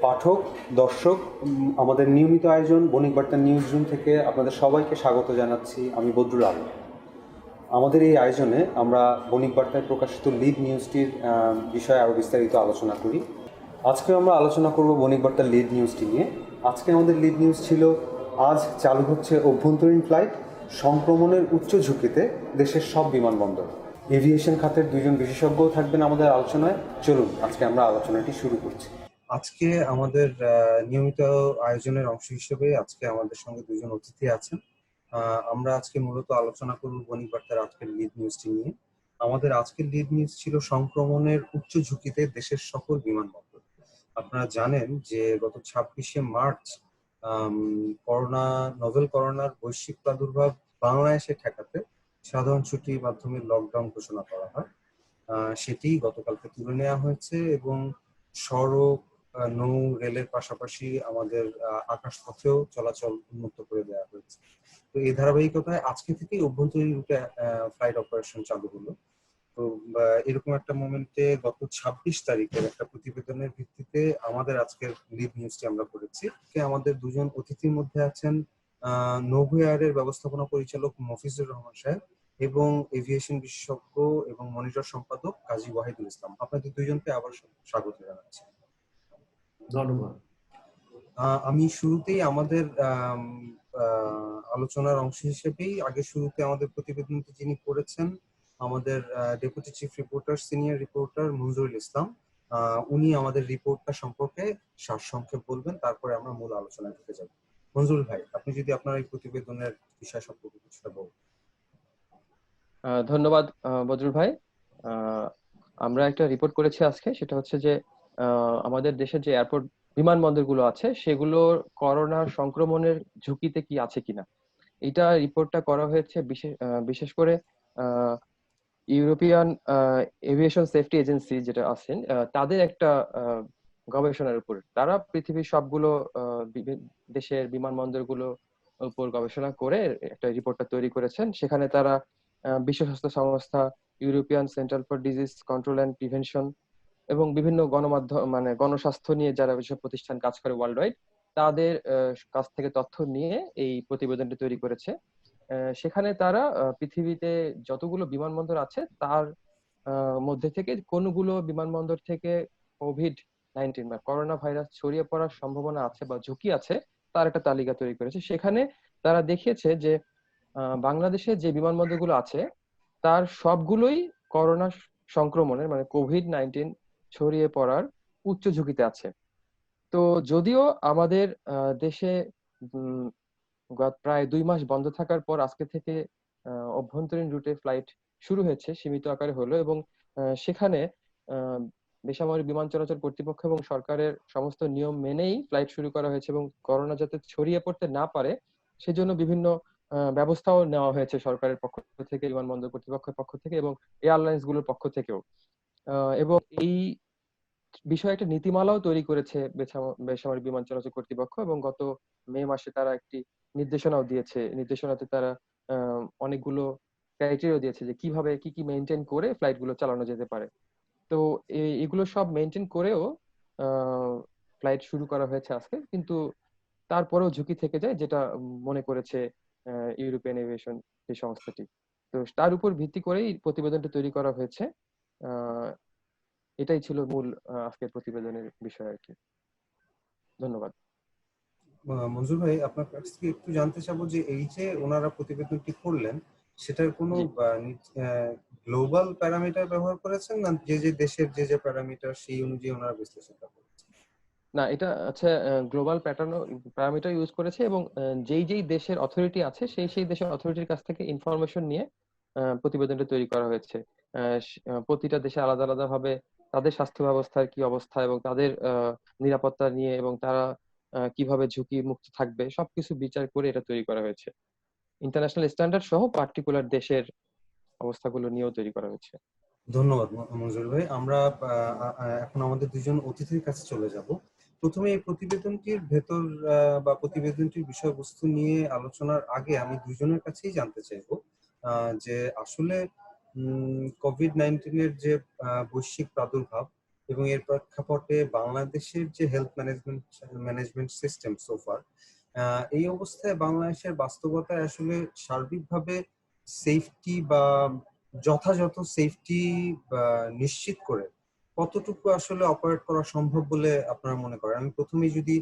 পাঠক, দর্শক, আমাদের নিয়মিত আয়োজন বণিক বার্তা নিউজ রুম থেকে আপনাদের সবাইকে স্বাগত জানাচ্ছি। আমি বদরুল আলম। আমাদের এই আয়োজনে আমরা বণিক বার্তায় প্রকাশিত লিড নিউজটির বিষয়ে আরও বিস্তারিত আলোচনা করি। আজকে আমরা আলোচনা করব বণিক বার্তার লিড নিউজটি নিয়ে। আজকে আমাদের লিড নিউজ ছিল আজ চালু হচ্ছে অভ্যন্তরীণ ফ্লাইট, সংক্রমণের উচ্চ ঝুঁকিতে দেশের সব বিমানবন্দর। এভিয়েশন খাতের দুজন বিশেষজ্ঞও থাকবেন আমাদের আলোচনায়। চলুন আজকে আমরা আলোচনাটি শুরু করছি। আজকে আমাদের নিয়মিত আয়োজনের অংশ হিসেবে আজকে আমাদের সঙ্গে দুজন অতিথি আছেন। আমরা আজকে মূলত আলোচনা করব বণিক বার্তার আজকের লিড নিউজটি নিয়ে। আমাদের আজকের লিড নিউজ ছিল সংক্রমণের উচ্চ ঝুঁকিতে দেশের সকল বিমানবন্দর। আপনারা জানেন যে গত 26শে মার্চ নোভেল করোনার বৈশ্বিক প্রাদুর্ভাব বাংলাদেশে ঠেকাতে সাধারণ ছুটির মাধ্যমে লকডাউন ঘোষণা করা হয়। সেটি গতকালকে তুলে নেওয়া হয়েছে এবং সড়ক, নৌ, রেলের পাশাপাশি আমাদের আকাশপথেও চলাচল উন্মুক্ত করে দেওয়া হয়েছে। তো এই ধারাবাহিকতায় আজকে থেকেই অভ্যন্তরীণ রুটে ফ্লাইট অপারেশন চালু হলো। তো এরকম একটা মোমেন্টে গত 26 তারিখের একটা প্রতিবেদনের ভিত্তিতে আমাদের আজকের লিড নিউজটি আমরা করেছি। আমাদের দুজন অতিথির মধ্যে আছেন নোভো এয়ারের ব্যবস্থাপনা পরিচালক মফিজুর রহমান সাহেব এবং এভিয়েশন বিশেষজ্ঞ এবং মনিটর সম্পাদক কাজী ওয়াহিদুল ইসলাম। আপনাদের দুইজনকে আবার স্বাগত জানাচ্ছি। ধন্যবাদ। আমি শুরুতেই আমাদের আলোচনার অংশ হিসেবেই শুরুতে আমাদের প্রতিবেদনটি যিনি করেছেন আমাদের deputy chief reporter, senior reporter Manjurul Islam, উনি আমাদের রিপোর্টটা সম্পর্কে সারসংক্ষেপ বলবেন, তারপরে আমরা মূল আলোচনায় ঢুকে যাব। মঞ্জুরুল ভাই, আপনি যদি আপনার এই প্রতিবেদনের বিষয় সম্পর্কে কিছুটা বলুন। ধন্যবাদ বদরুল ভাই। আমরা একটা রিপোর্ট করেছি আজকে, সেটা হচ্ছে যে আমাদের দেশের যে এয়ারপোর্ট বিমানবন্দরগুলো আছে সেগুলোর করোনা সংক্রমণের ঝুঁকিতে কি আছে কিনা, এটা রিপোর্টটা করা হয়েছে বিশেষ করে ইউরোপিয়ান এভিয়েশন সেফটি এজেন্সি যেটা আছেন তাদের একটা গবেষণার উপর। তারা পৃথিবীর সবগুলো দেশের বিমানবন্দরগুলো উপর গবেষণা করে একটা রিপোর্টটা তৈরি করেছেন। সেখানে তারা বিশ্ব স্বাস্থ্য সংস্থা, European centre for disease control and prevention এবং বিভিন্ন গণমাধ্যম মানে গণস্বাস্থ্য নিয়ে যারা যেসব প্রতিষ্ঠান কাজ করে ওয়ার্ল্ড ওয়াইড, তাদের কাছ থেকে তথ্য নিয়ে এই প্রতিবেদনটি তৈরি করেছে। সেখানে তারা পৃথিবীতে যতগুলো বিমানবন্দর আছে তার মধ্যে থেকে কোনগুলো বিমানবন্দর থেকে কোভিড-19 বা করোনা ভাইরাস ছড়িয়ে পড়ার সম্ভাবনা আছে বা ঝুঁকি আছে তার একটা তালিকা তৈরি করেছে। সেখানে তারা দেখিয়েছে যে বাংলাদেশে যে বিমানবন্দরগুলো আছে তার সবগুলোই করোনা সংক্রমণের মানে কোভিড-19 ছড়িয়ে পড়ার উচ্চ ঝুঁকিতে আছে। তো যদিও আমাদের দেশে প্রায় 2 মাস বন্ধ থাকার পর আজকে থেকে অভ্যন্তরীণ রুটে ফ্লাইট শুরু হয়েছে, সীমিত আকারে হলো, এবং সেখানে বেসামরিক বিমান চলাচল কর্তৃপক্ষ এবং সরকারের সমস্ত নিয়ম মেনেই ফ্লাইট শুরু করা হয়েছে এবং করোনা যাতে ছড়িয়ে পড়তে না পারে সেজন্য বিভিন্ন ব্যবস্থাও নেওয়া হয়েছে সরকারের পক্ষ থেকে, বিমানবন্দর কর্তৃপক্ষের পক্ষ থেকে এবং এয়ারলাইন্স গুলোর পক্ষ থেকেও। এবং এই বিষয়ে একটা নীতিমালাও তৈরি করেছে বেসামরিক বিমান চলাচল কর্তৃপক্ষ এবং গত মে মাসে তারা একটি নির্দেশনাও দিয়েছে। নির্দেশনাতে তারা অনেকগুলো ক্রাইটেরিয়া দিয়েছে যে কিভাবে কি কি মেনটেন করে ফ্লাইট গুলো চালানো যেতে পারে। তো এগুলো সব মেনটেন করেও ফ্লাইট শুরু করা হয়েছে আজকে, কিন্তু তারপরেও ঝুঁকি থেকে যায়, যেটা মনে করেছে ইউরোপিয়ান এভিয়েশন যে সংস্থাটি। তো তার উপর ভিত্তি করেই প্রতিবেদনটি তৈরি করা হয়েছে। এটাই ছিল মূল আজকের প্রতিবেদনের বিষয় আর কি। ধন্যবাদ। মঞ্জুর ভাই, আপনার কাছ থেকে একটু জানতে চাবো যে এই যে ওনারা প্রতিবেদনটি করলেন সেটার কোনো গ্লোবাল প্যারামিটার ব্যবহার করেছেন না যে যে দেশের যে যে প্যারামিটার সেই অনুযায়ী ওনারা বিশ্লেষণটা করেছেন? না, এটা হচ্ছে গ্লোবাল প্যারামিটার ইউজ করেছে এবং যেই যেই দেশের অথরিটি আছে সেই দেশের অথরিটির কাছ থেকে ইনফরমেশন নিয়ে প্রতিবেদনটা তৈরি করা হয়েছে। প্রতিটা দেশে আলাদা আলাদা ভাবে তাদের স্বাস্থ্য ব্যবস্থার কি অবস্থা এবং তাদের নিরাপত্তা নিয়ে এবং তারা কিভাবে ঝুঁকি মুক্ত থাকবে সবকিছু বিচার করে এটা তৈরি করা হয়েছে। ইন্টারন্যাশনাল স্ট্যান্ডার্ড সহ পার্টিকুলার দেশের অবস্থাগুলো নিয়েও তৈরি করা হয়েছে। ধন্যবাদ মঞ্জুর ভাই। আমরা এখন আমাদের দুজন অতিথির কাছে চলে যাব। প্রথমে এই প্রতিবেদনটির ভেতর বা প্রতিবেদনটির বিষয়বস্তু নিয়ে আলোচনার আগে আমি দুজনের কাছেই জানতে চাইবো যে আসলে কোভিড-19 এর যে বৈশ্বিক প্রাদুর্ভাব এবং এর প্রেক্ষাপটে বাংলাদেশের যে হেলথ ম্যানেজমেন্ট সিস্টেম সোফার, এই অবস্থায় বাংলাদেশের বাস্তবতায় আসলে সার্বিকভাবে সেফটি বা যথাযথ সেফটি নিশ্চিত করে কতটুকু আসলে অপারেট করা সম্ভব বলে আপনারা মনে করেন? আমি প্রথমেই যদি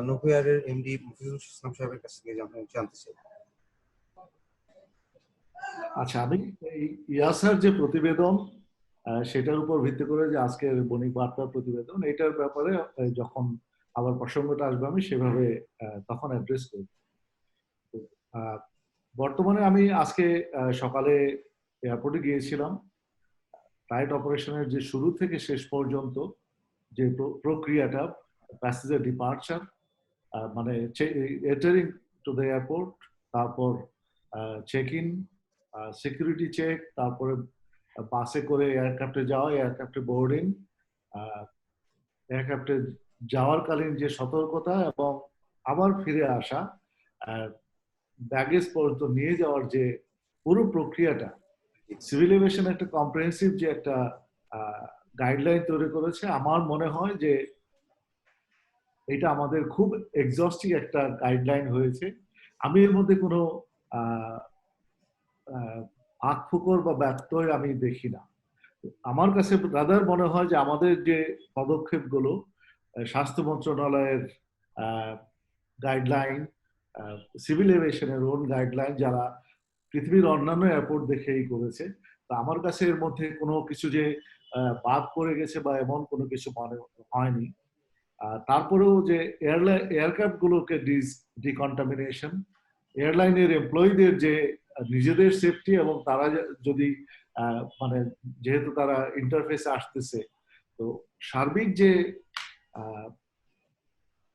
নোভেয়ারের এমডি মফিজুল ইসলাম সাহেবের কাছ থেকে জানতে চাই। আচ্ছা, আমি এই ইয়াসার যে প্রতিবেদন সেটার উপর ভিত্তি করে যে আজকের বণিক বার্তার প্রতিবেদন, এটার ব্যাপারে যখন আবার প্রসঙ্গটা আসবে আমি সেভাবে তখন অ্যাড্রেস করব। আহ, বর্তমানে আমি আজকে সকালে এয়ারপোর্টে গিয়েছিলাম। ফ্লাইট অপারেশনের যে শুরু থেকে শেষ পর্যন্ত যে প্রক্রিয়াটা, প্যাসেঞ্জার ডিপার্চার, মানে এন্টারিং টু দ্য এয়ারপোর্ট, তারপর চেক ইন, সিকিউরিটি চেক, তারপরে বাসে করে এয়ারক্রাফটে যাওয়া, এয়ারক্রাফটে বোর্ডিং, এয়ারক্রাফটে যাওয়ার কালীন যে সতর্কতা এবং আবার ফিরে আসা, ব্যাগেজ পর্যন্ত নিয়ে যাওয়ার যে পুরো প্রক্রিয়াটা, সিভিল এভিয়েশন একটা কম্প্রিহেন্সিভ যে একটা গাইডলাইন তৈরি করেছে। আমার মনে হয় যে এটা আমাদের খুব এক্সস্টিং একটা গাইডলাইন হয়েছে। আমি এর মধ্যে কোনো ফাঁকফোকর বা ব্যত্যয় আমি দেখি না। আমার কাছে রাদার মনে হয় যে আমাদের যে পদক্ষেপগুলো, স্বাস্থ্য মন্ত্রণালয়ের গাইডলাইন, সিভিল এভিয়েশনের ওন গাইডলাইন, যারা পৃথিবীর অন্যান্য এয়ারপোর্ট দেখেই করেছে, তা আমার কাছে এর মধ্যে কোনো কিছু যে বাদ পড়ে গেছে বা এমন কোনো কিছু মনে হয়নি। তারপরেও যে এয়ারক্রাফট গুলোকে ডিকন্টামিনেশন, এয়ারলাইনের এমপ্লয়ীদের যে নিজেদের সেফটি, এবং তারা যদি মানে যেহেতু তারা ইন্টারফেসে আসতেছে, তো সার্বিক যে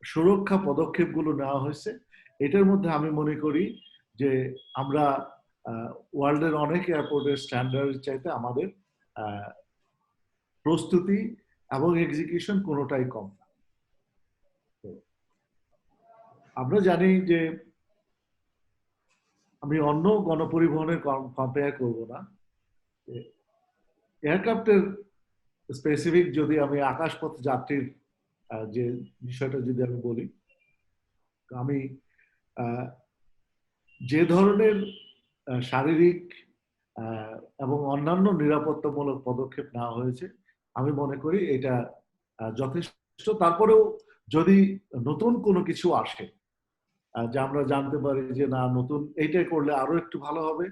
সুরক্ষা পদক্ষেপগুলো নেওয়া হয়েছে, এটার মধ্যে আমি মনে করি যে আমরা ওয়ার্ল্ডের অনেক এয়ারপোর্টের স্ট্যান্ডার্ড চাইতে আমাদের প্রস্তুতি এবং এক্সিকিউশন কোনোটাই কম না। আমরা জানি যে আমি অন্য গণপরিবহনের কম্পেয়ার করব না, এয়ারক্রাফটের স্পেসিফিক যদি আমি আকাশপথ যাত্রীর যে বিষয়টা যদি আমি বলি, আমি যে ধরনের শারীরিক এবং অন্যান্য নিরাপত্তামূলক পদক্ষেপ নেওয়া হয়েছে, আমি মনে করি এটা যথেষ্ট। তারপরেও যদি নতুন কোনো কিছু আসে যে আমরা জানতে পারি যে না, নতুন এইটাই করলে আরো একটু ভালো হবে,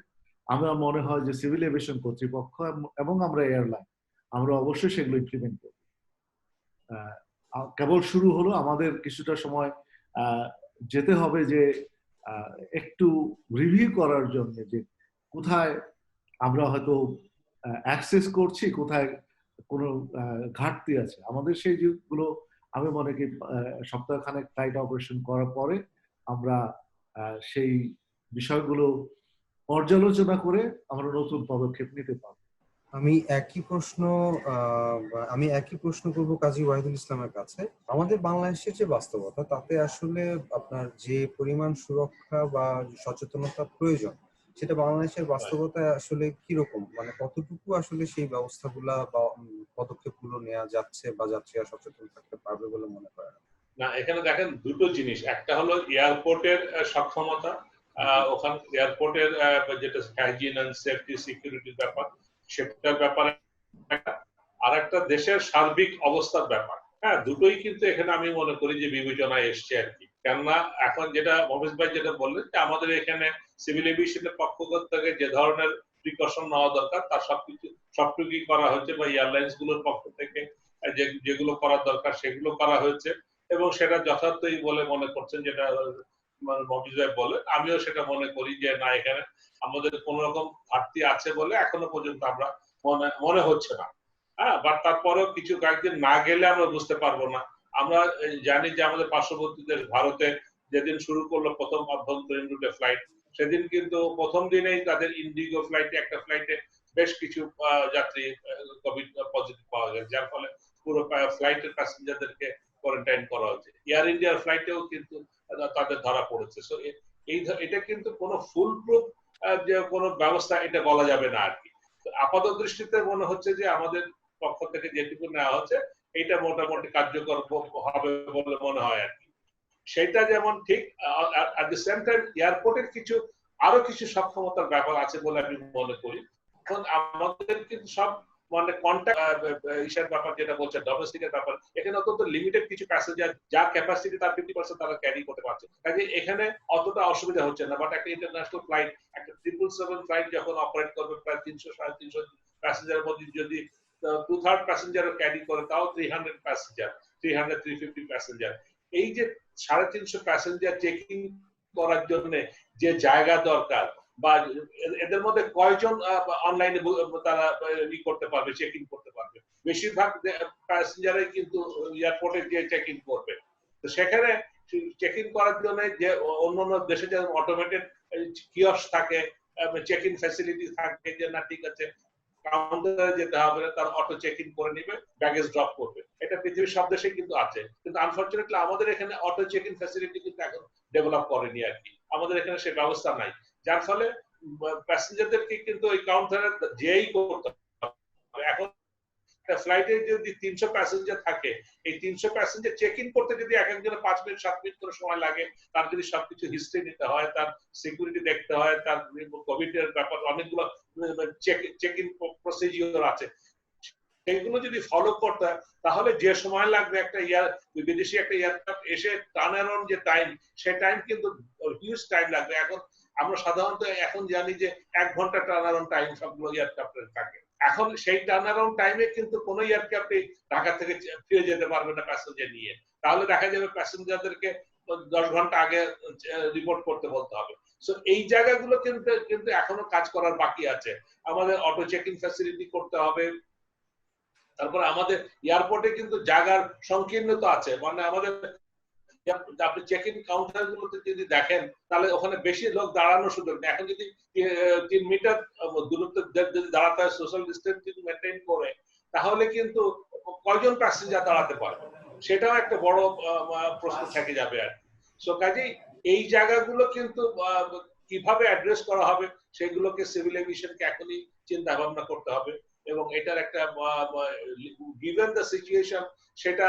আমার মনে হয় যে সিভিল এভিয়েশন কর্তৃপক্ষ এবং আমরা এয়ারলাইন, আমরা অবশ্যই সেগুলো ইমপ্লিমেন্ট করব। কেবল শুরু হলো, আমাদের কিছুটা সময় যেতে হবে যে একটু রিভিউ করার জন্য যে কোথায় আমরা হয়তো অ্যাক্সেস করছি, কোথায় কোনো ঘাটতি আছে আমাদের, সেই যেগুলো আমি মনে করি সপ্তাহখানেক ফ্লাইট অপারেশন করার পরে আমরা সেই বিষয়গুলো পর্যালোচনা করে আমরা নতুন পদক্ষেপ নিতে পারবো। আমি একই প্রশ্ন করব কাজী ওয়াহিদুল ইসলামের কাছে। আমাদের বাংলাদেশের যে বাস্তবতা, তাতে আসলে আপনার যে পরিমাণ সুরক্ষা বা সচেতনতা প্রয়োজন, সেটা বাংলাদেশের বাস্তবতায় আসলে কিরকম, মানে কতটুকু আসলে সেই ব্যবস্থাগুলা বা পদক্ষেপগুলো নেওয়া যাচ্ছে বা যাত্রীরা সচেতন থাকতে পারবে বলে মনে করেন? না, এখানে দেখেন দুটো জিনিস। একটা হলো এয়ারপোর্টের সক্ষমতা, ওখানে এয়ারপোর্টের যেটা হাইজিন এন্ড সেফটি সিকিউরিটির ব্যাপার, সেটার ব্যাপারে, আর একটা দেশের সার্বিক অবস্থার ব্যাপার। হ্যাঁ, দুটোই কিন্তু এখানে আমি মনে করি যে বিবেচনায় এসছে আর কি। কেননা এখন যেটা মহেশ ভাই যেটা বললেন যে আমাদের এখানে সিভিল এভিয়েশনের পক্ষ থেকে যে ধরনের প্রিকশন নেওয়া দরকার তার সবটুকুই করা হয়েছে, বা এয়ারলাইন্স গুলোর পক্ষ থেকে যেগুলো করার দরকার সেগুলো করা হয়েছে, এবং সেটা যথার্থই বলে মনে করছেন, যেটা মহেশ ভাই বলে। আমিও সেটা মনে করি যে না, এখানে আমাদের কোন রকম ঘাটতি আছে বলে এখনো পর্যন্ত আমরা মনে হচ্ছে না। হ্যাঁ, বাট তারপরেও কিছু কয়েকদিন না গেলে আমরা বুঝতে পারবো না। আমরা জানি যে আমাদের পার্শ্ববর্তী দেশ ভারতে যেদিন শুরু করলো প্রথম আভ্যন্তরীণ রুটে ফ্লাইট, সেদিন কিন্তু প্রথম দিনেই তাদের ইন্ডিগো ফ্লাইটে, একটা ফ্লাইটে বেশ কিছু যাত্রী কোভিড পজিটিভ পাওয়া গেছে, যার ফলে পুরো ফ্লাইটের প্যাসেঞ্জারদেরকে কোয়ারেন্টাইন করা হচ্ছে। এয়ার ইন্ডিয়ার ফ্লাইটেও কিন্তু তাদের ধরা পড়েছে। সো এটা কিন্তু কোনো ফুল প্রুফ যে কোনো ব্যবস্থা এটা বলা যাবে না আর কি। আপাত দৃষ্টিতে মনে হচ্ছে যে আমাদের পক্ষ থেকে যেটুকু নেওয়া হচ্ছে এটা মোটামুটি কার্যকর হবে বলে মনে হয় আর কি। সেটা যেমন ঠিক, at the same time এয়ারপোর্টের আরো কিছু সক্ষমতার ব্যাপার আছে বলে আমি মনে করি। এখন আমাদের কিন্তু সব মানে কন্ট্যাক্ট ইসের ব্যাপার যেটা বলছে ডোমেস্টিকের ব্যাপার, এখানে অত্যন্ত লিমিটেড কিছু প্যাসেঞ্জার যা ক্যাপাসিটি তার 50% তারা ক্যারি করতে পারছে, কাজে এখানে অতটা অসুবিধা হচ্ছে না। বাট একটা ইন্টারন্যাশনাল ফ্লাইট, একটা 777 ফ্লাইট যখন অপারেট করবে প্রায় 300-350 প্যাসেঞ্জারের মধ্যে যদি 2/3 প্যাসেঞ্জারও ক্যারি করে, তাও 300 প্যাসেঞ্জার, 300-350 প্যাসেঞ্জার, এই যে 350 প্যাসেঞ্জার চেকিং করার জন্য যে জায়গা দরকার, বা এদের মধ্যে কয়জন অনলাইনে তারা করতে পারবে, চেক ইন করতে পারবে? বেশিরভাগ প্যাসেঞ্জারই কিন্তু এয়ারপোর্টে গিয়ে চেক ইন করবে। তো সেখানে চেক ইন করার জন্য যে অন্যান্য দেশে যেমন অটোমেটেড কিয়স্ক থাকে, চেক ইন ফ্যাসিলিটি থাকে, যে না ঠিক আছে কাউন্টারে যেতে হবে না, তার অটো চেক ইন করে নিবে, ব্যাগেজ ড্রপ করবে। এটা পৃথিবীর সব দেশে কিন্তু আছে, কিন্তু আনফরচুনেটলি আমাদের এখানে অটো চেক ইন ফ্যাসিলিটি কিন্তু এখন ডেভেলপ করেনি আর কি, আমাদের এখানে সে ব্যবস্থা নাই, যার ফলে প্যাসেঞ্জারদেরকে কিন্তু ওই কাউন্টারে যেই করতে হবে। এখন একটা ফ্লাইটে যদি 300 প্যাসেঞ্জার থাকে, এই 300 প্যাসেঞ্জার চেক ইন করতে যদি এক একজনের 5 মিনিট 7 মিনিট করে সময় লাগে, তার যদি সবকিছু হিস্ট্রি নিতে হয়, তার সিকিউরিটি দেখতে হয়, তার কোভিড এর ব্যাপার অনেকগুলো চেক ইন প্রসিজিওর আছে, সেগুলো যদি ফলো করতে হয়, তাহলে যে সময় লাগবে একটা বিদেশি একটা এয়ারক্রাফট এসে টার্ন অ্যারাউন্ড যে টাইম, সেই টাইম কিন্তু হিউজ টাইম লাগবে। এখন আমরা সাধারণত এখন জানি যে 1 ঘন্টা টার্ন অ্যারাউন্ড টাইম সবগুলো এয়ারক্রাফটের থাকে। এখন সেই টার্ন অ্যারাউন্ড টাইমে কিন্তু কোনো এয়ারক্রাফটে ঢাকা থেকে ফিরে যেতে পারবে না প্যাসেঞ্জার নিয়ে, তাহলে দেখা যাবে প্যাসেঞ্জারদেরকে 10 ঘন্টা আগে রিপোর্ট করতে বলতে হবে। সো এই জায়গাগুলো কিন্তু এখনো কাজ করার বাকি আছে। আমাদের অটো চেক ইন ফ্যাসিলিটি করতে হবে, তারপরে আমাদের এয়ারপোর্টে কিন্তু জায়গার সংকীর্ণতা আছে, মানে আমাদের আপনি চেক ইন কাউন্টার গুলোতে যদি দেখেন, তাহলে ওখানে বেশি লোক দাঁড়ানোর সুযোগ নেই। এখন যদি 3 মিটার দূরত্ব যদি দাঁড়াতে হয়, সোশ্যাল ডিস্টেন্স যদি মেনটেন করে, তাহলে কিন্তু কয়জন প্যাসেঞ্জার দাঁড়াতে পারবে, সেটাও একটা বড় প্রশ্ন থেকে যাবে আর কি। সো কাজেই এই জায়গাগুলো কিন্তু কিভাবে অ্যাড্রেস করা হবে, সেগুলোকে সিভিল এভিয়েশনকে এখনই চিন্তা ভাবনা করতে হবে, এবং এটার একটা গিভেন দ্য সিচুয়েশন সেটা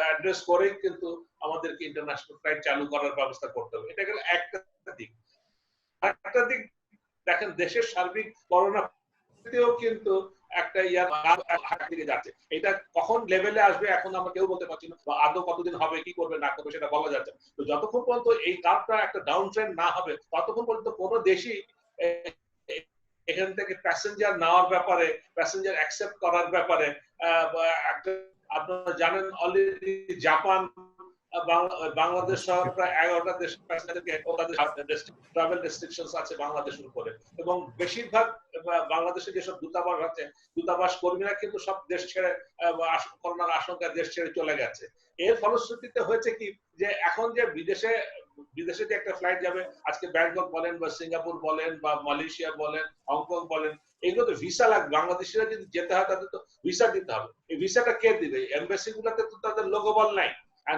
অ্যাড্রেস করেই কিন্তু আমাদেরকে ইন্টারন্যাশনাল ফ্লাইট চালু করার ব্যবস্থা করতে হবে। এটা গেল একটা দিক। আরেকটা দিক দেখেন, দেশের সার্বিক করোনা কিন্তু একটা দিকে যাচ্ছে, এটা কখন লেভেলে আসবে এখন আমরা কেউ বলতে পারছি না, বা আদৌ কতদিন হবে, কি করবে না করবে সেটা বলা যাচ্ছে না। তো যতক্ষণ পর্যন্ত এই কার্ভটা একটা ডাউন ট্রেন্ড না হবে, ততক্ষণ পর্যন্ত কোনো দেশই এখান থেকে প্যাসেঞ্জার নেওয়ার ব্যাপারে, প্যাসেঞ্জার অ্যাকসেপ্ট করার ব্যাপারে আপনারা জানেন অলরেডি জাপান বাংলাদেশ সহ প্রায় 11টা দেশের প্যাসেঞ্জারকে ট্রাভেল রেস্ট্রিকশনস আছে বাংলাদেশের উপরে, এবং বেশিরভাগ বাংলাদেশের যেসব দূতাবাস আছে, দূতাবাস কর্মীরা কিন্তু সব দেশ ছেড়ে, করোনার আশঙ্কায় দেশ ছেড়ে চলে গেছে। এর ফলশ্রুতিতে হয়েছে কি, যে এখন যে বিদেশে যে একটা ফ্লাইট যাবে, আজকে ব্যাংকক বলেন বা সিঙ্গাপুর বলেন বা মালয়েশিয়া বলেন, হংকং বলেন, এগুলো তো ভিসা লাগবে। বাংলাদেশিরা যদি যেতে হয় তাদের তো ভিসা দিতে হবে। এই ভিসাটা কে দিবে? এমবাসি গুলোতে তো তাদের লোগোবল নাই। আর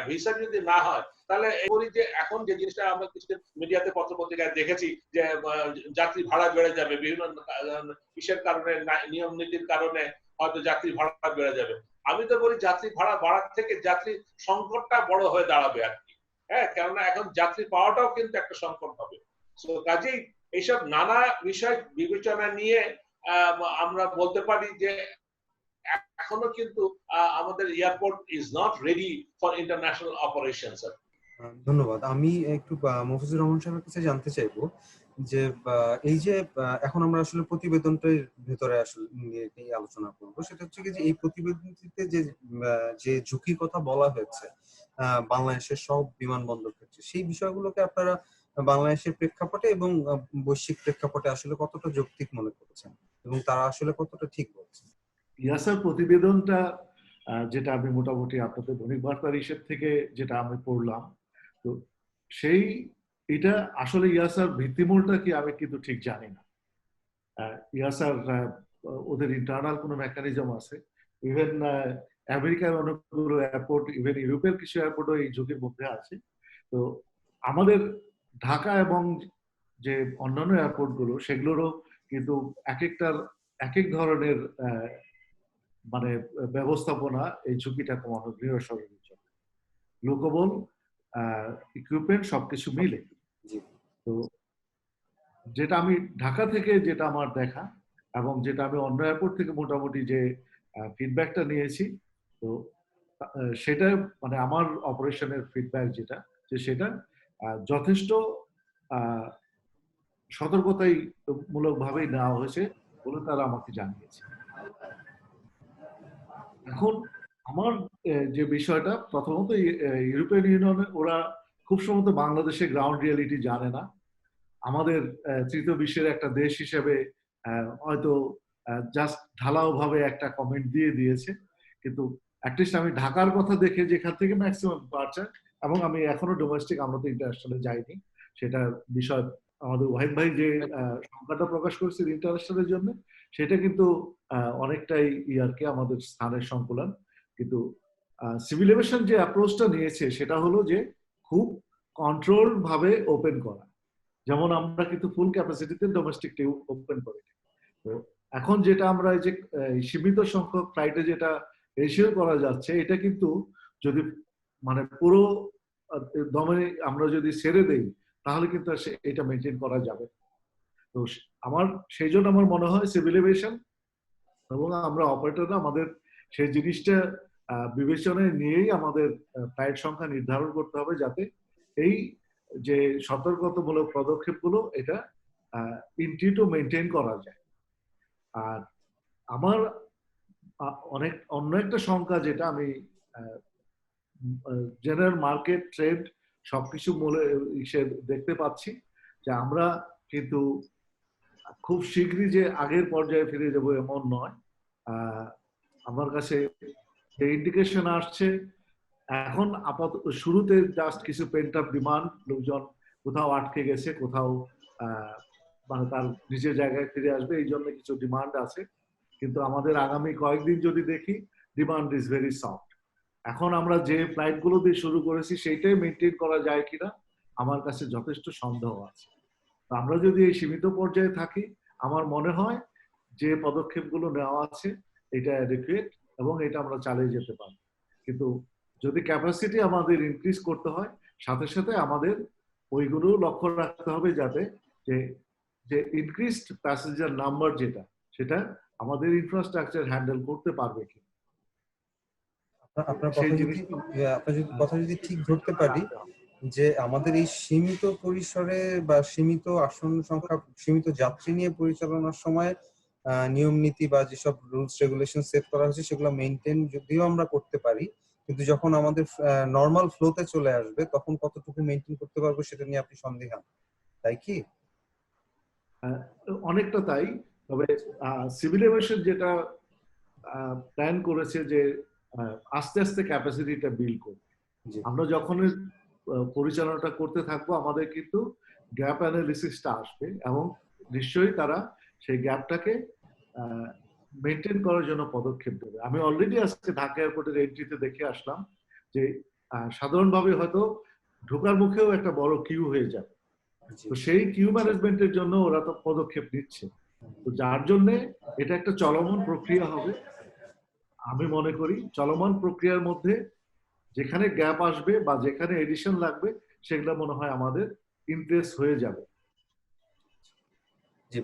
ভিসা যদি না হয়, তাহলে যে এখন যে জিনিসটা আমরা কিছু মিডিয়াতে পত্র পত্রিকায় দেখেছি, যে যাত্রী ভাড়া বেড়ে যাবে, বিভিন্ন কিসের কারণে, নিয়ম নীতির কারণে হয়তো যাত্রী ভাড়া বেড়ে যাবে। আমি তো বলি যাত্রী ভাড়া বাড়ার থেকে যাত্রী সংকটটা বড় হয়ে দাঁড়াবে আর কি। হ্যাঁ, কেননা এখন যাত্রী পাওয়াটাও কিন্তু একটা সংকট হবে। সো কাজেই এইসব নানা বিষয় বিবেচনা নিয়ে আমরা বলতে পারি যে এখনো কিন্তু আমাদের airport is not ready for international operation. Sir, ধন্যবাদ। আমি একটু মফিজুর রহমান সাহেবের কাছে জানতে চাইবো যে এই যে এখন আমরা আসলে প্রতিবেদনটার ভেতরে আসলে নিয়ে আলোচনা করবো, সেটা হচ্ছে কি যে এই প্রতিবেদনটিতে যে ঝুঁকির কথা বলা হয়েছে বাংলাদেশের সব বিমানবন্দর ক্ষেত্রে, সেই বিষয়গুলোকে আপনারা বাংলাদেশের প্রেক্ষাপটে এবং বৈশ্বিক প্রেক্ষাপটে আসলে কতটা যৌক্তিক মনে করছেন, এবং তারা আসলে কতটা ঠিক বলছে? ইয়াসার প্রতিবেদনটা যেটা আমি মোটামুটি আপনাদের বণিক বার্তার হিসেব থেকে যেটা আমি পড়লাম, তো এটা আসলে ইয়াসার ভিত্তিমূলটা কি আমি কিন্তু ঠিক জানি না। ইয়াসার ওদের ইন্টারনাল কোনো মেকানিজম আছে, ইভেন আমেরিকার অনেকগুলো এয়ারপোর্ট, ইভেন ইউরোপের কিছু এয়ারপোর্টও এই ঝুঁকির মধ্যে আছে। তো আমাদের ঢাকা এবং যে অন্যান্য এয়ারপোর্ট গুলো, সেগুলোরও কিন্তু এক একটার এক এক ধরনের মানে ব্যবস্থাপনা এই ঝুঁকিটা কমানো গৃহ শহরের জন্য, লোকবল, ইকুইপমেন্ট সবকিছু মিলে। জি। তো যেটা আমি ঢাকা থেকে যেটা আমার দেখা এবং যেটা আমি অন্য এয়ারপোর্ট থেকে মোটামুটি যে ফিডব্যাকটা নিয়েছি, তো সেটা মানে আমার অপারেশনের ফিডব্যাক যেটা, যে সেটা যথেষ্ট সতর্কতাই মূলক ভাবেই নেওয়া হয়েছে বলে তারা আমাকে জানিয়েছে। এখন আমার যে বিষয়টা, প্রথমত ইউরোপিয়ান ইউনিয়নে ওরা খুব সম্ভবত বাংলাদেশের গ্রাউন্ড রিয়ালিটি জানে না। আমাদের তৃতীয় বিশ্বের একটা দেশ হিসেবে হয়তো জাস্ট ঢালাও ভাবে একটা কমেন্ট দিয়ে দিয়েছে, কিন্তু অ্যাটলিস্ট আমি ঢাকার কথা দেখে যেখান থেকে ম্যাক্সিমাম পারছে, এবং আমি এখনো ডোমেস্টিক, আমরা তো ইন্টারন্যাশনালে যাইনি, সেটা বিষয় আমাদের ওয়াহিদ ভাই যে সংখ্যাটা প্রকাশ করেছে ইন্টারন্যাশনালের জন্য, সেটা কিন্তু অনেকটাই ইয়ারকে আমাদের স্থানের সংকুলন। কিন্তু সিভিল এভিয়েশন যে অ্যাপ্রোচটা নিয়েছে সেটা হলো যে খুব কন্ট্রোল ভাবে ওপেন করা, যেমন আমরা কিন্তু ফুল ক্যাপাসিটিতে ডোমেস্টিক ওপেন করি। তো এখন যেটা আমরা এই যে সীমিত সংখ্যক ফ্লাইটে যেটা রেশিও করা যাচ্ছে, এটা কিন্তু যদি মানে পুরো দমে আমরা যদি ছেড়ে দেই তাহলে কিন্তু এটা মেনটেন করা যাবে। তো আমার সেই জন্য আমার মনে হয় সিভিল এভিয়েশন এবং আমরা অপারেটররা আমাদের সেই জিনিসটা বিবেচনায় নিয়েই আমাদের ফ্লাইট সংখ্যা নির্ধারণ করতে হবে, যাতে এই যে সতর্কতামূলক পদক্ষেপগুলো এটা ইনটিটু মেনটেন করা যায়। আর আমার অনেক অন্য একটা সংখ্যা যেটা আমি জেনারেল মার্কেট ট্রেড সবকিছু দেখতে পাচ্ছি, যে আমরা কিন্তু খুব শীঘ্রই যে আগের পর্যায়ে ফিরে যাব এমন নয়। আমার কাছে যে ইন্ডিকেশন আসছে, এখন আপাতত শুরুতে জাস্ট কিছু পেন্ট আপ ডিমান্ড, লোকজন কোথাও আটকে গেছে, কোথাও মানে তার নিজের জায়গায় ফিরে আসবে, এই জন্য কিছু ডিমান্ড আছে। কিন্তু আমাদের আগামী কয়েকদিন যদি দেখি, ডিমান্ড ইজ ভেরি সফট। এখন আমরা যে ফ্লাইট গুলো দিয়ে শুরু করেছি সেইটাই মেনটেন করা যায় কিনা আমার কাছে যথেষ্ট সন্দেহ আছে। তো আমরা যদি এই সীমিত পর্যায়ে থাকি, আমার মনে হয় যে পদক্ষেপগুলো নেওয়া আছে এটা অ্যাডিকুয়েট এবং এটা আমরা চালিয়ে যেতে পারি। কিন্তু যদি ক্যাপাসিটি আমাদের ইনক্রিজ করতে হয়, সাথে সাথে আমাদের ওইগুলো লক্ষ্য রাখতে হবে যাতে যে ইনক্রিজড প্যাসেঞ্জার নাম্বার যেটা, সেটা আমাদের ইনফ্রাস্ট্রাকচার হ্যান্ডেল করতে পারবে কি। আপনার কথা যদি ঠিক ধরতে পারি, যে আমাদের এই সীমিত পরিসরে বা সীমিত আসন সংখ্যা, সীমিত যাত্রী নিয়ে পরিচালনার সময় নিয়ম নীতি বা যেসব রুলস রেগুলেশন সেট করা হয়েছে সেগুলো মেনটেন যদিও আমরা করতে পারি, কিন্তু যখন আমাদের নর্মাল ফ্লোতে চলে আসবে তখন কতটুকু মেনটেন করতে পারবো সেটা নিয়ে আপনি সন্দিহান, তাই কি? অনেকটা তাই। তবে সিভিল এভিয়েশন যেটা প্ল্যান করেছে যে আস্তে আস্তে ক্যাপাসিটিটা বিল্ড করবে। আমরা যখন পরিচালনাটা করতে থাকবো, আমাদের কিন্তু গ্যাপ অ্যানালিসিসটা আসবে এবং নিশ্চয়ই তারা সেই গ্যাপটাকে মেনটেন করার জন্য পদক্ষেপ দেবে। আমি অলরেডি আজকে ঢাকা এয়ারপোর্টের এন্ট্রিতে দেখে আসলাম যে সাধারণভাবে হয়তো ঢোকার মুখেও একটা বড় কিউ হয়ে যাবে। তো সেই কিউ ম্যানেজমেন্টের জন্য ওরা তো পদক্ষেপ নিচ্ছে। তো যার জন্য এটা একটা চলমান প্রক্রিয়া হবে। আমি মনে করি চলমান প্রক্রিয়ার মধ্যে যেখানে গ্যাপ আসবে বা যেখানে এডিশন লাগবে, সেগুলো মনে হয় আমাদের ইনক্রিজ হয়ে যাবে। জি,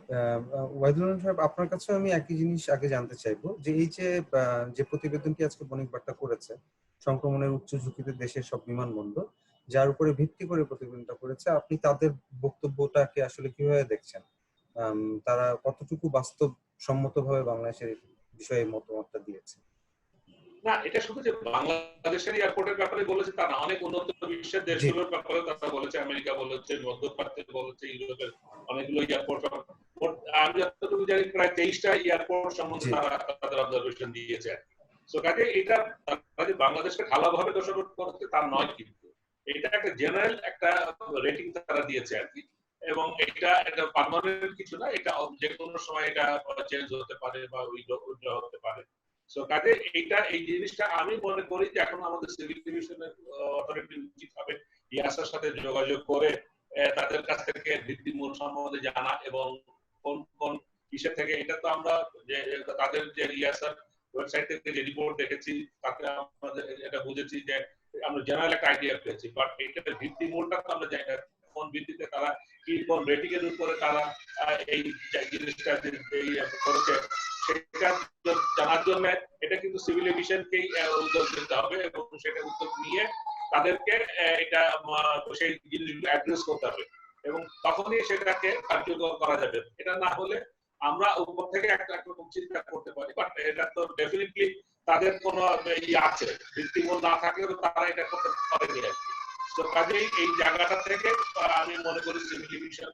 ওয়াহিদুল সাহেব, আপনার কাছে আমি একই জিনিস আগে জানতে চাইবো, যে এই যে প্রতিবেদনটি আজকে বণিক বার্তা করেছে, সংক্রমণের উচ্চ ঝুঁকিতে দেশের সব বিমানবন্দর, যার উপরে ভিত্তি করে প্রতিবেদনটা করেছে, আপনি তাদের বক্তব্যটাকে আসলে কিভাবে দেখছেন? তারা কতটুকু বাস্তবসম্মতভাবে বাংলাদেশের বিষয়ে মতামতটা দিয়েছে? না, এটা শুধু যে বাংলাদেশের এয়ারপোর্টের ব্যাপারে বলেছে তা না, অনেক উন্নত বিশ্বের দেশগুলোর ব্যাপারে তারা বলেছে, আমেরিকা বলেছে, মধ্যপ্রাচ্য বলেছে, ইউরোপের অনেকগুলো এয়ারপোর্ট, আমি যতটুকু জানি প্রায় 23টা এয়ারপোর্ট সম্বন্ধে তারা তাদের অবজারভেশন দিয়েছে। সো কাজে এটা বাংলাদেশকে ভালোভাবে দোষারোপ করতে তা নয়, কিন্তু এটা একটা জেনারেল একটা রেটিং তারা দিয়েছে আর কি, এবং এটা একটা পার্মানেন্ট কিছু না, এটা যে কোনো সময় এটা চেঞ্জ হতে পারে বা উইথড্র হতে পারে। সো কাজে এই জিনিসটা আমি মনে করি যে এখন আমাদের সিভিল ডিভিশনের অথরিটি উচিত হবে ইয়াসার সাথে যোগাযোগ করে তাদের কাছ থেকে ভিত্তিমূল সম্বন্ধে জানা এবং কোন কোন কিসের থেকে, এটা তো আমরা যে তাদের যে ইয়াসার ওয়েবসাইট থেকে যে রিপোর্ট দেখেছি তাতে আমাদের এটা বুঝেছি যে আমরা জেনারেল একটা আইডিয়া পেয়েছি, বাট এটার ভিত্তিমূলটা তো আমরা জানি না কোন ভিত্তিতে তারা কি কোন রেটিং এর উপরে তারা এই জিনিসটা করেছে সেটা জানার জন্য এটা কিন্তু সিভিল এভিয়েশনকেই উদ্যোগ নিতে হবে এবং সেটা উদ্যোগ নিয়ে তাদেরকে এটা সেই জিনিসগুলো অ্যাড্রেস করতে হবে এবং তখনই সেটাকে কার্যকর করা যাবে। এটা না হলে আমরা উপর থেকে একটা রকম চিন্তা করতে পারি, বাট এটা তো ডেফিনেটলি তাদের কোনো আছে, ভিত্তিমূল না থাকলে তো তারা এটা করতে পারেনি আর কি। তো কাজেই এই জায়গাটা থেকে আমি মনে করি সিভিল এভিয়েশন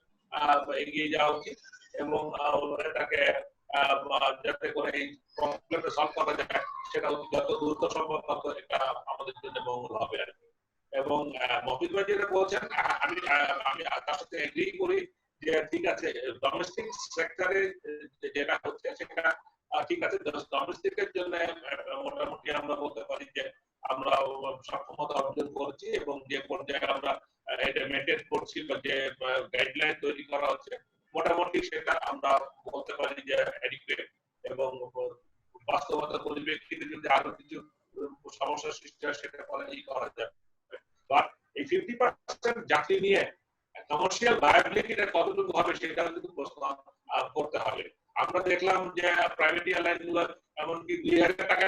এগিয়ে যাওয়া উচিত এবং এটাকে যাতে করে এই প্রবলেমটা সলভ করা যায় সেটা যত দ্রুত সম্ভব তত এটা আমাদের জন্য মঙ্গল হবে আর কি। এবং মফিজ ভাই যেটা বলছেন আমি আমি তার সাথে এগ্রি করি যে ঠিক আছে ডোমেস্টিক সেক্টরে যেটা হচ্ছে সেটা ঠিক আছে, ডোমেস্টিকের জন্য মোটামুটি আমরা বলতে পারি যে আমরা সক্ষমতা অর্জন করছি এবং যে পর্যায়ে আমরা এটা মেনটেন করছি বা যে গাইডলাইন তৈরি করা হচ্ছে মোটামুটি সেটা আমরা বলতে পারি যে অ্যাডিকুয়েট এবং বাস্তবতা পরিপ্রেক্ষিতে যদি আরো কিছু সমস্যার সৃষ্টি হয় সেটা পরে করা যাবে। বাট এই 50% যাত্রী নিয়ে কমার্শিয়াল ভায়াবিলিটিটা কতটুকু হবে সেটাও কিন্তু প্রশ্ন করতে হবে। আমরা দেখলাম যে প্রাইভেট এয়ারলাইন গুলো এমনকি 2000 টাকা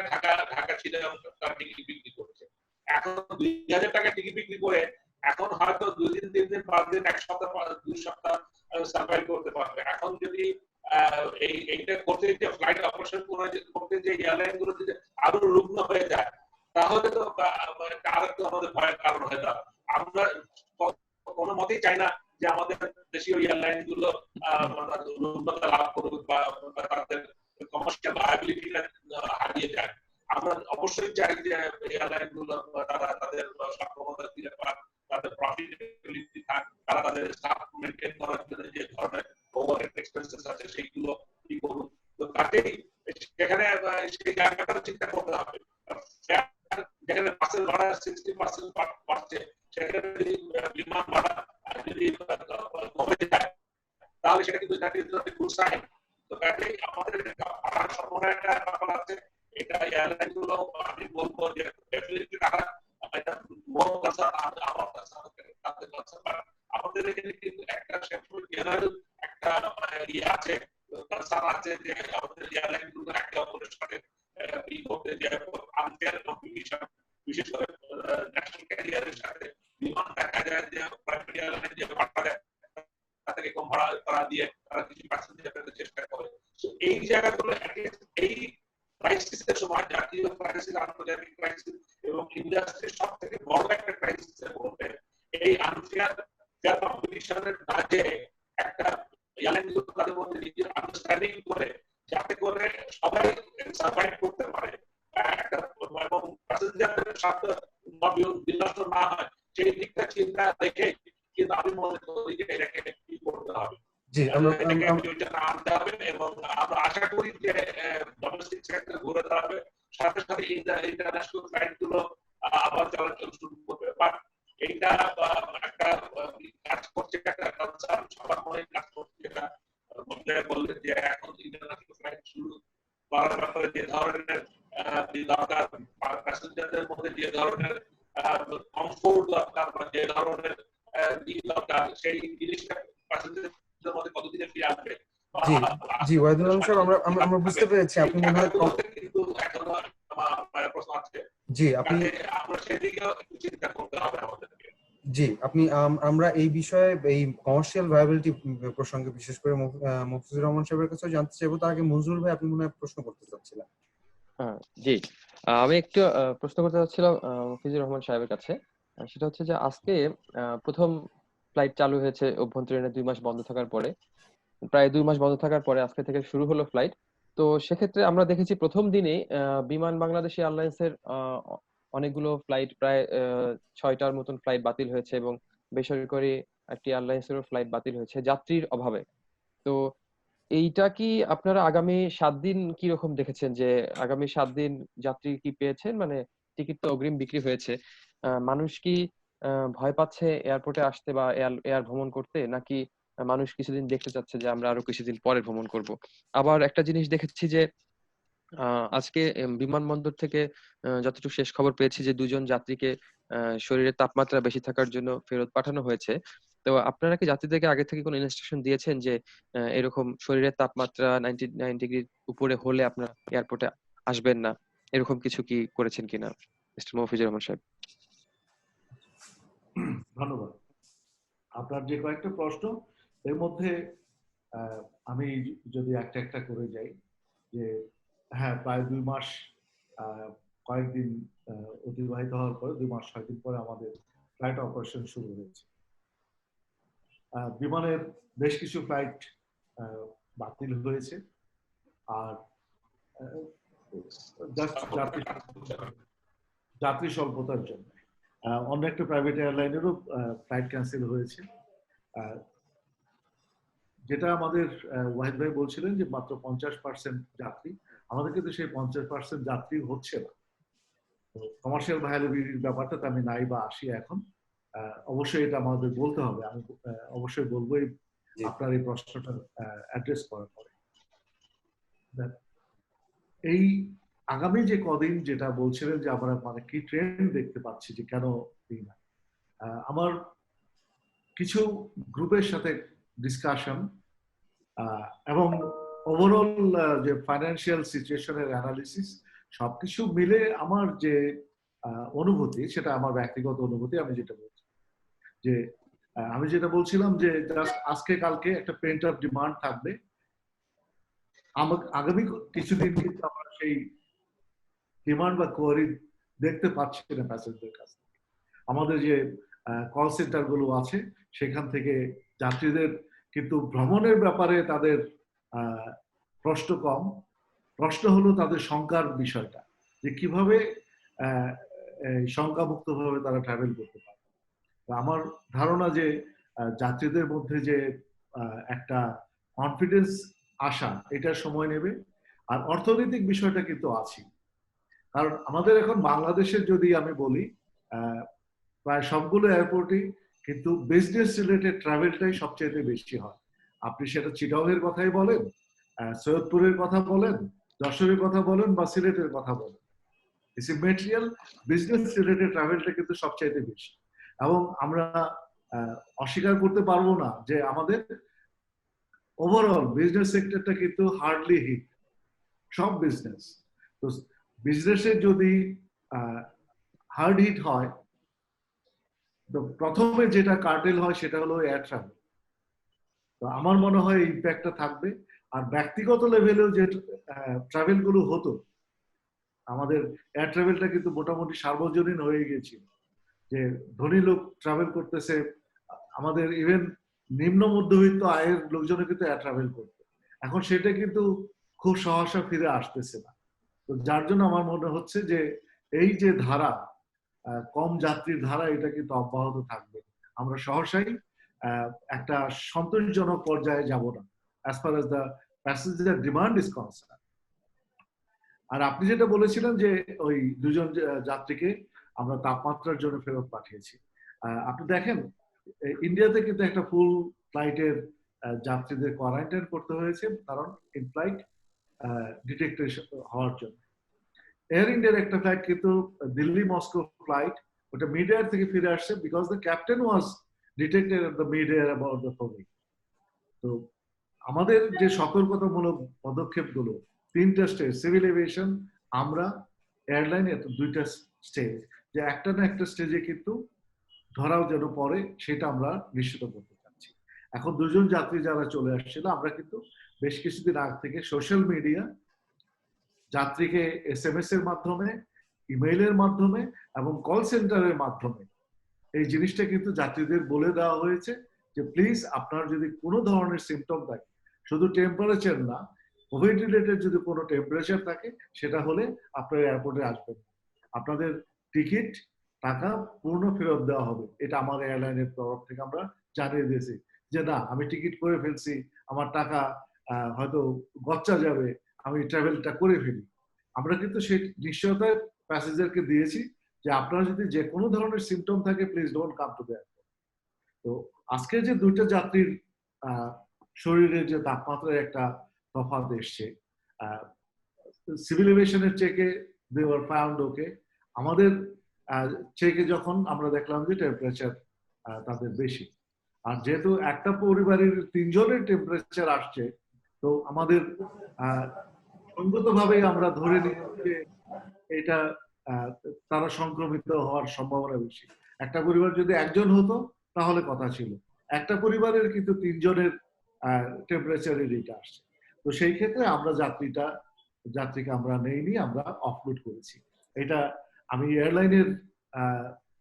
ঢাকা চিটাগাং তার টিকিট বিক্রি করছে। এখন 2000 টাকা টিকিট বিক্রি করে এখন হয়তো 2 দিন 3 দিন 5 দিন 1 সপ্তাহ 2 সপ্তাহ সার্ভাইভ করতে পারবে। এখন যদি এইটা করতে যে ফ্লাইট অপারেশন করতে যে এয়ারলাইন গুলো যদি আরো রুগ্ন হয়ে যায় তাহলে তো আরেকটু আমাদের ভয়ের কারণ হয়ে যাবে। আমরা কোনো মতেই চাই না যে আমাদের দেশীয় এয়ারলাইন গুলো উন্নতা লাভ করুক বা তাদের কমার্শিয়াল ভায়াবিলিটিটা হারিয়ে যায়। আমরা অবশ্যই চাই যে এয়ারলাইন গুলো তারা তাদের সক্ষমতা ফিরে পাক, তাদের প্রফিটেবিলিটি থাক, তারা তাদের স্টাফ মেনটেন করার জন্য যে ধরনের ওভারহেড এক্সপেন্সেস আছে সেইগুলো কি করুক। তো কাজেই সেখানে সেই জায়গাটা চিন্তা করতে হবে। যেখানে বাসের ভাড়া 60% বাড়ছে সেখানে যদি বিমান ভাড়া যদি কমে যায় তাহলে সেটা কিন্তু গুড সাইন। তো কাজেই আমাদের বাড়ার সম্ভাবনা একটা ব্যাপার আছে। এটা এয়ারলাইন গুলো আমি বলবো যে ডেফিনেটলি তারা এটা বড় কথা আমার কাছে আমাদের এখানে কিন্তু একটা জেনারেল একটা ইয়ে আছে আছে যে আমাদের এয়ারলাইন গুলো একে অপরের সাথে ই করতে যে আনফেয়ার কম্পিটিশন, বিশেষ করে ন্যাশনাল ক্যারিয়ারের সাথে বিমান দেখা যায় যে প্রাইভেট এয়ারলাইন যে ভাড়া দেয় তাদেরকে কম ভাড়া করা দিয়ে তারা কিছু প্যাসেঞ্জার পেতে চেষ্টা করে। এই জায়গাগুলো এই ক্রাইসিসের সময় জাতীয় ক্রাইসিস, আন্তর্জাতিক ক্রাইসিস এবং ইন্ডাস্ট্রির সব থেকে বড় একটা ক্রাইসিসের মধ্যে এই আনফেয়ার কম্পিটিশনের কাজে একটা এয়ারলাইন গুলো তাদের মধ্যে নিজের আন্ডারস্ট্যান্ডিং করে যাতে করে সবাই সার্ভাইভ করতে পারে একটা এবং প্যাসেঞ্জারদের সাথে বিনষ্ট না হয় সেই দিকটা চিন্তা রেখে কিন্তু আমি মনে করি যে এটাকে কি করতে হবে। জি আমরা আনতে হবে এবং আমরা আশা করি যে ডোমেস্টিক সেক্টর ঘুরে দাঁড়াবে, সাথে সাথে ইন্টারন্যাশনাল ফ্লাইট গুলো আবার চলাচল শুরু করবে। বাট এইটা একটা কাজ করছে একটা কনসার্ন সবার মনে কাজ করছে যেটা বললেন যে এখন ইন্টারন্যাশনাল ফ্লাইট শুরু করার ব্যাপারে যে ধরনের দরকার প্যাসেঞ্জারদের মধ্যে যে ধরনের কমফোর্ট দরকার বা যে ধরনের দরকার সেই জিনিসটা প্যাসেঞ্জারদের মধ্যে কতদিনে ফিরে আসবে। জি জি ওয়াহিদুল আলম সাহেব আমরা বুঝতে পেরেছি আপনি মনে হয় কিন্তু এখনো প্রশ্ন আছে। জি আপনি আমরা সেদিকেও চিন্তা করতে হবে আমাদেরকে। জি আপনি আমরা এই বিষয়ে এই কমার্শিয়াল ভায়াবিলিটি প্রসঙ্গে বিশেষ করে মফিজুর রহমান সাহেবের কাছে জানতে চাইবো। তার আগে মনজুর ভাই আপনি মনে হয় প্রশ্ন করতে চাচ্ছিলেন। জি আমি একটু প্রশ্ন করতে চাচ্ছিলাম মফিজুর রহমান সাহেবের কাছে। সেটা হচ্ছে যে আজকে প্রথম ফ্লাইট চালু হয়েছে অভ্যন্তরীণে 2 মাস বন্ধ থাকার পরে, প্রায় 2 মাস বন্ধ থাকার পরে আজকে থেকে শুরু হলো ফ্লাইট। তো সেক্ষেত্রে আমরা দেখেছি প্রথম দিনে বিমান বাংলাদেশ এয়ারলাইন্সের অনেকগুলো ফ্লাইট, প্রায় 6টার মতন ফ্লাইট বাতিল হয়েছে এবং বেসরকারি একটি এয়ারলাইন্সেরও ফ্লাইট বাতিল হয়েছে যাত্রীর অভাবে। তো এইটা কি আপনারা আগামী 7 দিন কি রকম দেখেছেন, যে আগামী 7 দিন যাত্রী কি পেয়েছেন? মানে টিকিট তো অগ্রিম বিক্রি হয়েছে, মানুষ কি ভয় পাচ্ছে এয়ারপোর্টে আসতে বা এয়ার ভ্রমণ করতে, নাকি মানুষ কিছুদিন দেখতে চাচ্ছে যে আমরা আরো কিছুদিন পরে ভ্রমণ করব। আবার একটা জিনিস দেখেছি যে আজকে বিমানবন্দর থেকে যতটুকু শেষ খবর পেয়েছি যে 2 জন যাত্রীকে শরীরের তাপমাত্রা বেশি থাকার জন্য ফেরত পাঠানো হয়েছে। তো আপনারা কি যাত্রীদেরকে আগে থেকে কোনো ইনস্ট্রাকশন দিয়েছেন যে এরকম শরীরের তাপমাত্রা 99 ডিগ্রির উপরে হলে আপনারা এয়ারপোর্টে আসবেন না, এরকম কিছু কি করেছেন কিনা মিস্টার মফিজুর রহমান সাহেব? ধন্যবাদ। আপনার যে কয়েকটা প্রশ্ন, এর মধ্যে আমি যদি একটা একটা করে যাই, যে হ্যাঁ, প্রায় 2 মাস কয়েকদিন অতিবাহিত হওয়ার পরে 2 মাস 6 দিন পরে আমাদের ফ্লাইট অপারেশন শুরু হয়েছে। বিমানের বেশ কিছু ফ্লাইট বাতিল হয়েছে, আর যাত্রী স্বল্পতার জন্য অন্য একটা প্রাইভেট এয়ারলাইনেরও ফ্লাইট ক্যান্সেল হয়েছে। যেটা আমাদের ওয়াহিদ ভাই বলছিলেন যে মাত্র 50% যাত্রী, আমাদের কিন্তু সেই 50% যাত্রী হচ্ছে না। তো কমার্শিয়াল ভায়াবিলিটির ব্যাপারটা তো আমি নাই বা আসি এখন, অবশ্যই এটা আমাদের বলতে হবে। আমি অবশ্যই বলবোই আপনার এই প্রশ্নটা অ্যাড্রেস করার পরে। এই আগামী যে কদিন যেটা বলছিলেন যে আমরা মানে কি ট্রেন্ড দেখতে পাচ্ছি যে কেন এই না, আমার কিছু গ্রুপের সাথে ডিসকাশন এবং ওভারঅল যে ফাইন্যান্সিয়াল সিচুয়েশনের অ্যানালিসিস সবকিছু মিলে আমার যে অনুভূতি, সেটা আমার ব্যক্তিগত অনুভূতি। আমি যেটা বলছিলাম যে জাস্ট আজকে কালকে একটা পেন্ট আপ ডিমান্ড থাকবে। আগামী কিছুদিন কিন্তু আমরা সেই ডিমান্ড বা কোয়ারি দেখতে পাচ্ছি না প্যাসেঞ্জারদের কাছ থেকে। আমাদের যে কল সেন্টার গুলো আছে সেখান থেকে যাত্রীদের কিন্তু ভ্রমণের ব্যাপারে তাদের প্রশ্ন কম, প্রশ্ন হলো তাদের শঙ্কার বিষয়টা, যে কিভাবে শঙ্কামুক্ত ভাবে তারা ট্রাভেল করতে পারে। আমার ধারণা যে যাত্রীদের মধ্যে যে একটা কনফিডেন্স আসা, এটা সময় নেবে। আর অর্থনৈতিক বিষয়টা কিন্তু আছে, কারণ আমাদের এখন বাংলাদেশের যদি আমি বলি প্রায় সবগুলো এয়ারপোর্টই কিন্তু বিজনেস রিলেটেড ট্রাভেলটাই সবচেয়ে বেশি হয়। আপনি সেটা চিটাগং এর কথাই বলেন, সৈয়দপুরের কথা বলেন, যশোরের কথা বলেন বা সিলেটের কথা বলেন, মেটেরিয়াল বিজনেস রিলেটেড ট্রাভেলটা কিন্তু সবচাইতে বেশি। এবং আমরা অস্বীকার করতে পারবো না যে আমাদের ওভারঅল বিজনেস সেক্টরটা কিন্তু হার্ডলি হিট, সব বিজনেস। তো বিজনেসে যদি হার্ড হিট হয়, তো প্রথমে যেটা কার্টেল হয় সেটা হলো এয়ার ট্রাভেল। তো আমার মনে হয় ইম্প্যাক্টটা থাকবে। আর ব্যক্তিগত লেভেলেও যে ট্রাভেল গুলো হতো, আমাদের এয়ার ট্রাভেলটা কিন্তু মোটামুটি সার্বজনীন হয়ে গিয়েছিল, যে ধনী লোক ট্রাভেল করতেছে, আমাদের ইভেন নিম্ন মধ্যবিত্ত আয়ের লোকজনও কিন্তু এয়ার ট্রাভেল করতো। এখন সেটা কিন্তু খুব সহসা ফিরে আসতেছে না। তো যার জন্য আমার মনে হচ্ছে যে এই যে ধারা, কম যাত্রীর ধারা, এটা কিন্তু অব্যাহত থাকবে। আমরা সহসাই একটা সন্তোষজনক পর্যায়ে যাব না as far as the passenger demand is concerned। আর আপনি যেটা বলেছিলেন যে ওই 2 জন যাত্রীকে আমরা তাপমাত্রার জন্য ফেরত পাঠিয়েছি, আপনি দেখেন ইন্ডিয়াতে কিন্তু একটা ফুল ফ্লাইটের যাত্রীদের কোয়ারান্টাইন করতে হয়েছে, কারণ ইন ফ্লাইট ডিটেক্টেড হওয়ার জন্য। এয়ার ইন্ডিয়ার একটা ফ্লাইট কিন্তু দিল্লি মস্কো ফ্লাইট, ওটা মিড এয়ার থেকে ফিরে আসছে because the captain was detected at the mid air about the flight. তো আমাদের যে সতর্কতামূলক পদক্ষেপগুলো 3টা স্টেজ, সিভিল এভিয়েশন, আমরা এয়ারলাইন, এত 2টা স্টেজ, যে একটা না একটা স্টেজে কিন্তু ধরাও যেন পড়ে, সেটা আমরা নিশ্চিত করতে চাচ্ছি। এখন 2 জন যাত্রী যারা চলে আসছিল, আমরা কিন্তু বেশ কিছুদিন আগ থেকে সোশ্যাল মিডিয়া, যাত্রীকে SMS এর মাধ্যমে, ইমেইলের মাধ্যমে এবং কল সেন্টারের মাধ্যমে এই জিনিসটা কিন্তু যাত্রীদের বলে দেওয়া হয়েছে যে প্লিজ আপনার যদি কোনো ধরনের সিমটম থাকে, শুধু টেম্পারেচার না, কোভিড রিলেটেড যদি কোনো টেম্পারেচার থাকে, সেটা হলে আপনার এয়ারপোর্টে আসবেন, আপনাদের টিকিট টাকা পূর্ণ ফেরত দেওয়া হবে। এটা আমার এয়ারলাইনের তরফ থেকে আমরা জানিয়ে দিয়েছি যে না, আমি টিকিট করে ফেলছি, আমার টাকা হয়তো গচ্চা যাবে, আমি ট্রাভেলটা করে ফেলি। আমরা কিন্তু সেই নিশ্চয়তায় প্যাসেঞ্জারকে দিয়েছি যে আপনারা যদি যে কোনো ধরনের সিমটম থাকে, please don't come to the airport. তো আজকে যে 2টা যাত্রীর শরীরের যে তাপমাত্রার একটা তফাৎ এসছে। সিভিল এভিয়েশনের চেকে দে ওয়ার ফাউন্ড ওকে। আমাদের চেকে যখন আমরা দেখলাম যে টেম্পারেচার তাদের বেশি, আর যেহেতু একটা পরিবারের 3 জনের টেম্পারেচার আসছে, তো আমাদের সঙ্গতভাবে আমরা ধরে নিলাম যে এটা তারা সংক্রমিত হওয়ার সম্ভাবনা বেশি। একটা পরিবার যদি একজন হতো তাহলে কথা ছিল, একটা পরিবারের কিন্তু 3 জনের টেম্পারেচারের এটা আসছে। তো সেই ক্ষেত্রে আমরা যাত্রীকে আমরা নেইনি, আমরা অফলোড করেছি। এটা আমি এয়ারলাইনের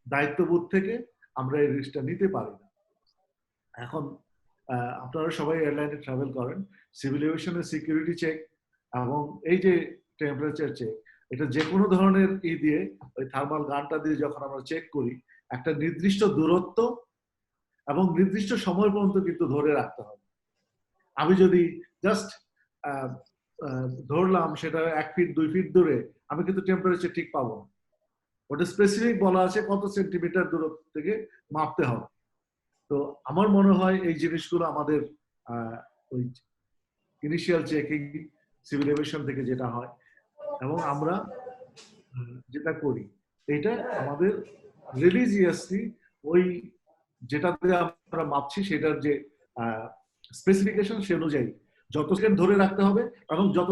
দায়িত্ববোধ থেকে আমরা এই রিস্কটা নিতে পারি না। এখন আপনারা সবাই এয়ারলাইনে ট্রাভেল করেন, সিভিল এভিয়েশনের সিকিউরিটি চেক এবং এই যে টেম্পারেচার চেক, এটা যে কোনো ধরনের দিয়ে ওই থার্মাল গানটা দিয়ে যখন আমরা চেক করি, একটা নির্দিষ্ট দূরত্ব এবং নির্দিষ্ট সময় পর্যন্ত কিন্তু ধরে রাখতে হবে। আমি যদি জাস্ট ধরলাম সেটা 1 ফিট 2 ফিট দূরে, আমি কিন্তু টেম্পারেচার ঠিক পাবো না। ওটা স্পেসিফিক বলা আছে কত সেন্টিমিটার দূরত্ব থেকে মাপতে হবে। তো আমার মনে হয় এই জিনিসগুলো আমাদের ওই ইনিশিয়াল চেকিং সিভিল এভিয়েশন থেকে যেটা হয় এবং আমরা যেটা করি, এটা আমাদের রিলিজিয়াসলি ওই যেটাতে আমরা মাপছি সেটার যে স্পেসিফিকেশন সে অনুযায়ী যত সেকেন্ড ধরে রাখতে হবে এবং যত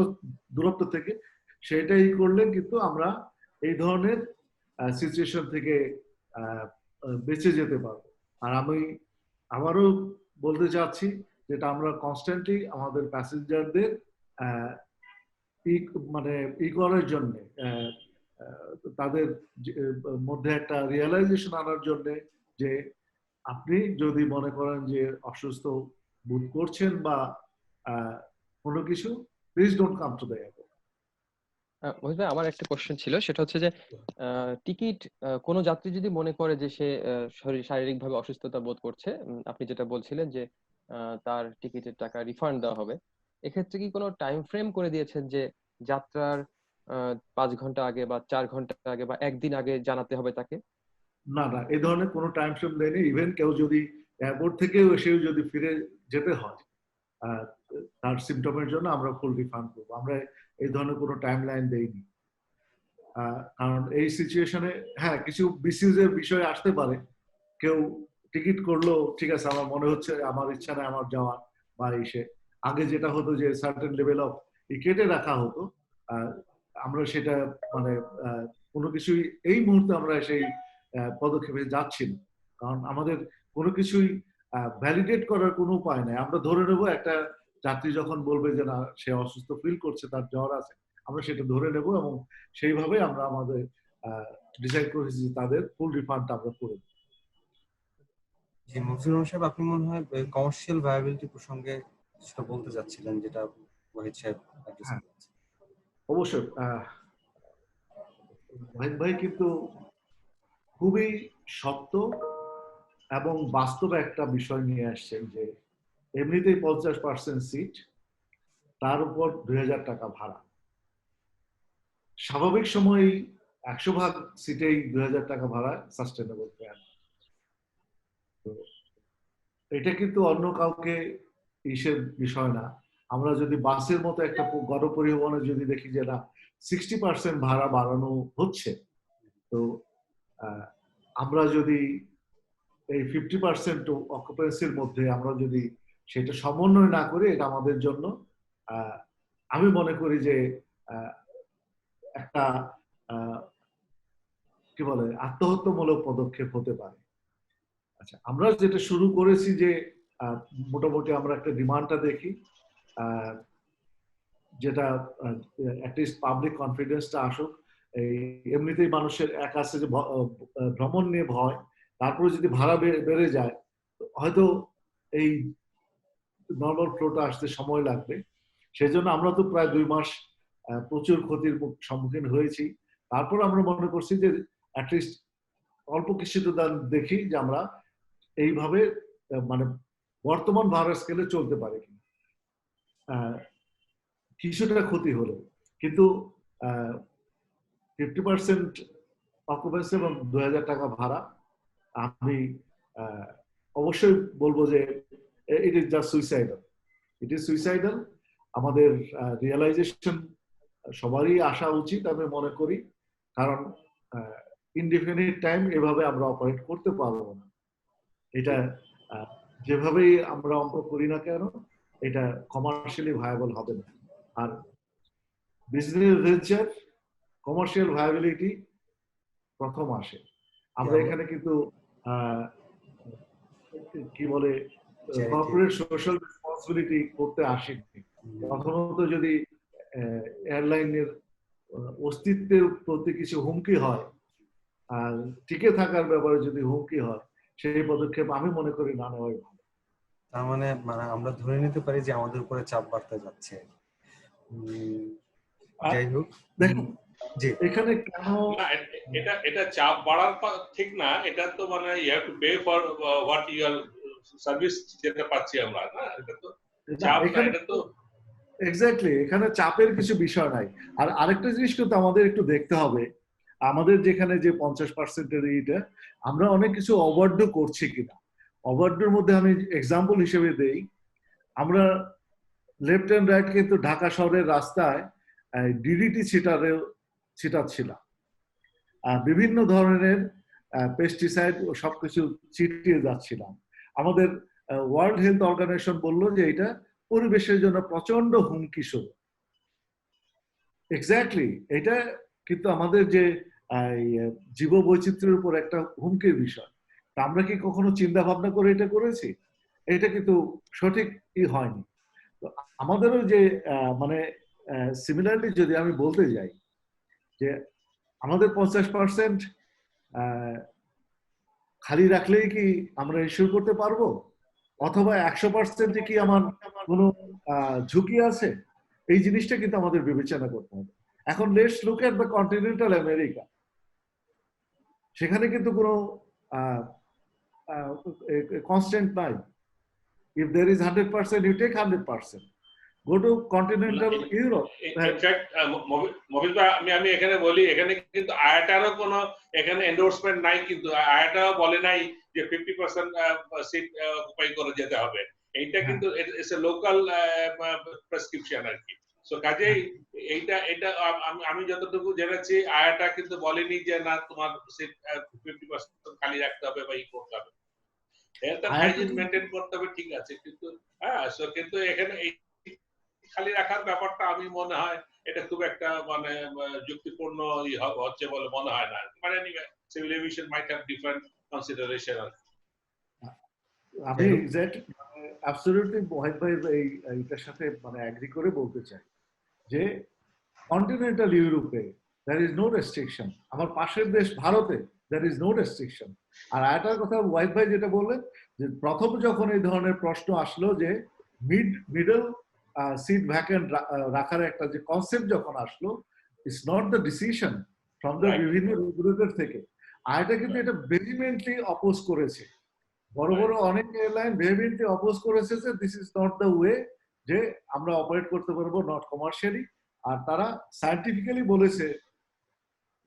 দূরত্ব থেকে, সেটাই করলে কিন্তু আমরা এই ধরনের সিচুয়েশন থেকে বেঁচে যেতে পারবো। আর আমি আবারও বলতে চাচ্ছি যেটা আমরা কনস্ট্যান্টলি আমাদের প্যাসেঞ্জারদের মানে করার জন্য, তাদের মধ্যে একটা রিয়েলাইজেশন আনার জন্য যে আপনি যদি মনে করেন যে অসুস্থ বোধ করছেন বা কোনো কিছু, please don't come to the airport. Mohit ভাই, আমার একটা কোশ্চেন ছিল, সেটা হচ্ছে যে টিকিট কোনো যাত্রী যদি মনে করে যে সে শারীরিকভাবে অসুস্থতা বোধ করছে, আপনি যেটা বলছিলেন যে তার টিকিটের টাকা রিফান্ড দেওয়া হবে, এক্ষেত্রে কি কোনো টাইম ফ্রেম করে দিয়েছেন যে যাত্রার 5 ঘন্টা আগে বা 4 ঘন্টা আগে বা একদিন আগে জানাতে হবে তাকে? না না, এই ধরনের কোনো টাইম ফ্রেম দেয়নি। ইভেন কেউ যদি এয়ারপোর্ট থেকে এসেও যদি ফিরে যেতে হয় তার সিমটমের জন্য, আমরা ফুল রিফান্ড করবো। আমরা এই ধরনের কোনো টাইম লাইন দেইনি। কারণ এই সিচুয়েশনে হ্যাঁ কিছু বিসিউজ এর বিষয় আসতে পারে। কেউ টিকিট করলো, ঠিক আছে আমার মনে হচ্ছে আমার ইচ্ছা নেই আমার যাওয়ার, বা এসে আগে যেটা হতো যে সার্টেন লেভেল অফ কেটে রাখা হতো, আমরা সেটা মানে কোনো কিছুই এই মুহূর্তে আমরা সেই পদক্ষেপে যাচ্ছি না। কারণ আমাদের কোনো কিছুই ভ্যালিডেট করার কোনো উপায় নাই। আমরা ধরে নেব একটা যাত্রী যখন বলবে যে না সে অসুস্থ ফিল করছে, তার জ্বর আছে, আমরা সেটা ধরে নেব এবং সেইভাবে আমরা আমাদের ডিসাইড করেছি যে তাদের ফুল রিফান্ড আমরা করে দেব। জি, মফিজুর রহমান সাহেব, আপনি মনে হয় কমার্শিয়াল ভায়াবিলিটি প্রসঙ্গে যেটা বলতে যাচ্ছিলেন, যেটা ওয়াহিদ সাহেব অ্যাড্রেস করেছেন। অবশ্যই ওয়াহিদ ভাই কিন্তু খুবই সত্য এবং বাস্তবে একটা বিষয় নিয়ে আসছেন যে এমনিতেই 50% সিট, তার উপর 2000 টাকা ভাড়া। স্বাভাবিক সময় 100% সিটেই 2000 টাকা ভাড়া সাস্টেনেবল প্ল্যান। তো এটা কিন্তু অন্য কাউকে ইসের বিষয় না। আমরা যদি বাসের মতো একটা গণপরিবহনে যদি দেখি যে না 60% ভাড়া বাড়ানো হচ্ছে, তো আমরা যদি এই 50% অকুপেন্সির মধ্যে আমরা যদি সেটা সমন্বয় না করি, এটা আমাদের জন্য আমি মনে করি যে একটা কি বলে আত্মহত্যামূলক পদক্ষেপ হতে পারে। আচ্ছা, আমরা যেটা শুরু করেছি যে মোটামুটি আমরা একটা ডিমান্ডটা দেখি, যেটা অ্যাটলিস্ট পাবলিক কনফিডেন্সটা আসুক। এই এমনিতেই মানুষের এক আছে যে ভ্রমণ নিয়ে ভয়, তারপরে যদি ভাড়া বেড়ে যায় হয়তো এই নর্মাল ফ্লোটা আসতে সময় লাগবে। সেজন্য আমরা তো প্রায় 2 মাস প্রচুর ক্ষতির সম্মুখীন হয়েছি। তারপর আমরা মনে করছি যে অ্যাটলিস্ট অল্প কিছুটা দান দেখি যে আমরা এইভাবে মানে বর্তমান ভাড়া স্কেলে চলতে পারি কিনা। কিছুটা ক্ষতি হলো, কিন্তু 50% অকুপেন্সি এবং 2000 টাকা ভাড়া, আমি অবশ্যই বলবো যে it is just suicidal. It is suicidal. আমাদের রিয়েলাইজেশন সবারই আসা উচিত আমি মনে করি, কারণ ইনডিফিনিট টাইম এভাবে আমরা অপারেট করতে পারবো না। এটা যেভাবেই আমরা অঙ্ক করি না কেন এটা কমার্শিয়ালি ভায়াবল হবে না। আর বিজনেস ভেঞ্চার কমার্শিয়াল ভায়াবিলিটি প্রথম আসে। আমরা এখানে কিন্তু কি বলে কর্পোরেট সোশ্যাল রেসপন্সিবিলিটি করতে আসেনি। প্রথমত যদি এয়ারলাইনের অস্তিত্বের প্রতি কিছু হুমকি হয় আর টিকে থাকার ব্যাপারে যদি হুমকি হয়, সেই পদক্ষেপ আমি মনে করি না নেওয়াই ভালো। তার মানে আমরা ধরে নিতে পারি যে আমাদের উপরে চাপ বাড়তে যাচ্ছে। যাই হোক, দেখুন জি, এখানে কেন এটা চাপ বাড়ার ঠিক না, এটা তো মানে you have to pay for what you are service যেটা পাচ্ছি আমরা, না এটা তো চাপ না, এটা তো এক্স্যাক্টলি এখানে চাপের কিছু বিষয় নাই। আর আরেকটা জিনিস কিন্তু আমাদের একটু দেখতে হবে, আমাদের যেখানে যে 50% এইটা আমরা অনেক কিছু ওভারডু করছি কিনা। ওভারডুর মধ্যে আমি এক্সাম্পল হিসেবে দেই, আমরা লেফট এন্ড রাইট কিন্তু ঢাকা শহরের রাস্তায় ডিডিটি ছিটাচ্ছিলাম, বিভিন্ন ধরনের পেস্টিসাইড ও সবকিছু ছিটিয়ে যাচ্ছিলাম। আমাদের ওয়ার্ল্ড হেলথ অর্গানাইজেশন বললো যে এটা পরিবেশের জন্য প্রচন্ড হুমকি স্বরূপ। এক্স্যাক্টলি এটা কিন্তু আমাদের যে জীব বৈচিত্র্যের উপর একটা হুমকির বিষয়। তা আমরা কি কখনো চিন্তা ভাবনা করে এটা করেছি? এটা কিন্তু সঠিকই হয়নি। তো আমাদেরও যে মানে সিমিলারলি যদি আমি বলতে যাই যে আমাদের 50% খালি রাখলেই কি আমরা ইস্যু করতে পারবো, অথবা 100% কি আমার কোনো ঝুঁকি আছে? এই জিনিসটা কিন্তু আমাদের বিবেচনা করতে হবে। এখন let's look at the continental America. সেখানে কিন্তু কোনো কনস্ট্যান্ট নাই। If there is 100% you take 100%। Go to continental Europe. In fact Mofiz ভাই, আমি এখানে বলি, এখানে কিন্তু আয়াটারও কোনো এখানে এন্ডোর্সমেন্ট নাই, কিন্তু আয়াটা বলে নাই যে 50% সিট অকুপাই করে যেতে হবে। এইটা কিন্তু ইটস এ লোকাল প্রেসক্রিপশন আর কি। সো কাজেই এটা আমি যতটুকু জেনেছি আয়াটা কিন্তু বলেনি যে না তোমার সিট 50% খালি রাখতে হবে বা ই করতে হবে। হেলথ এন্ড হাইজিন মেইনটেইন করতে হবে, ঠিক আছে, কিন্তু সো কিন্তু এখানে খালি রাখার ব্যাপারটা আমি মনে হয় এটা খুব একটা মানে যুক্তিপূর্ণ হচ্ছে বলে মনে হয় না। মানে civil aviation might have different consideration. আমি অ্যাবসলিউটলি ওয়াহিদ ভাই এইটার সাথে মানে এগ্রি করে বলতে চাই যে কন্টিনেন্টাল ইউরোপে দ্যার ইজ নো রেস্ট্রিকশন, আমার পাশের দেশ ভারতে দ্যার ইজ নো রেস্ট্রিকশন। আর আরেকটা কথা ওয়াহিদ ভাই যেটা বললেন যে প্রথম যখন এই ধরনের প্রশ্ন আসলো যে মিডল সিট ভ্যাকেন্ট রাখার একটা যে কনসেপ্ট যখন আসলো, it's not the decision from the বিভিন্ন রেগুলেটর থেকে। আর এটা কিন্তু এটা ভেহিমেন্টলি অপোজ করেছে, বড় বড় অনেক এয়ারলাইন ভেহিমেন্টলি অপোজ করেছে যে this is not the way যে আমরা অপারেট করতে পারবো, নট কমার্শিয়ালি। আর তারা সায়েন্টিফিক্যালি বলেছে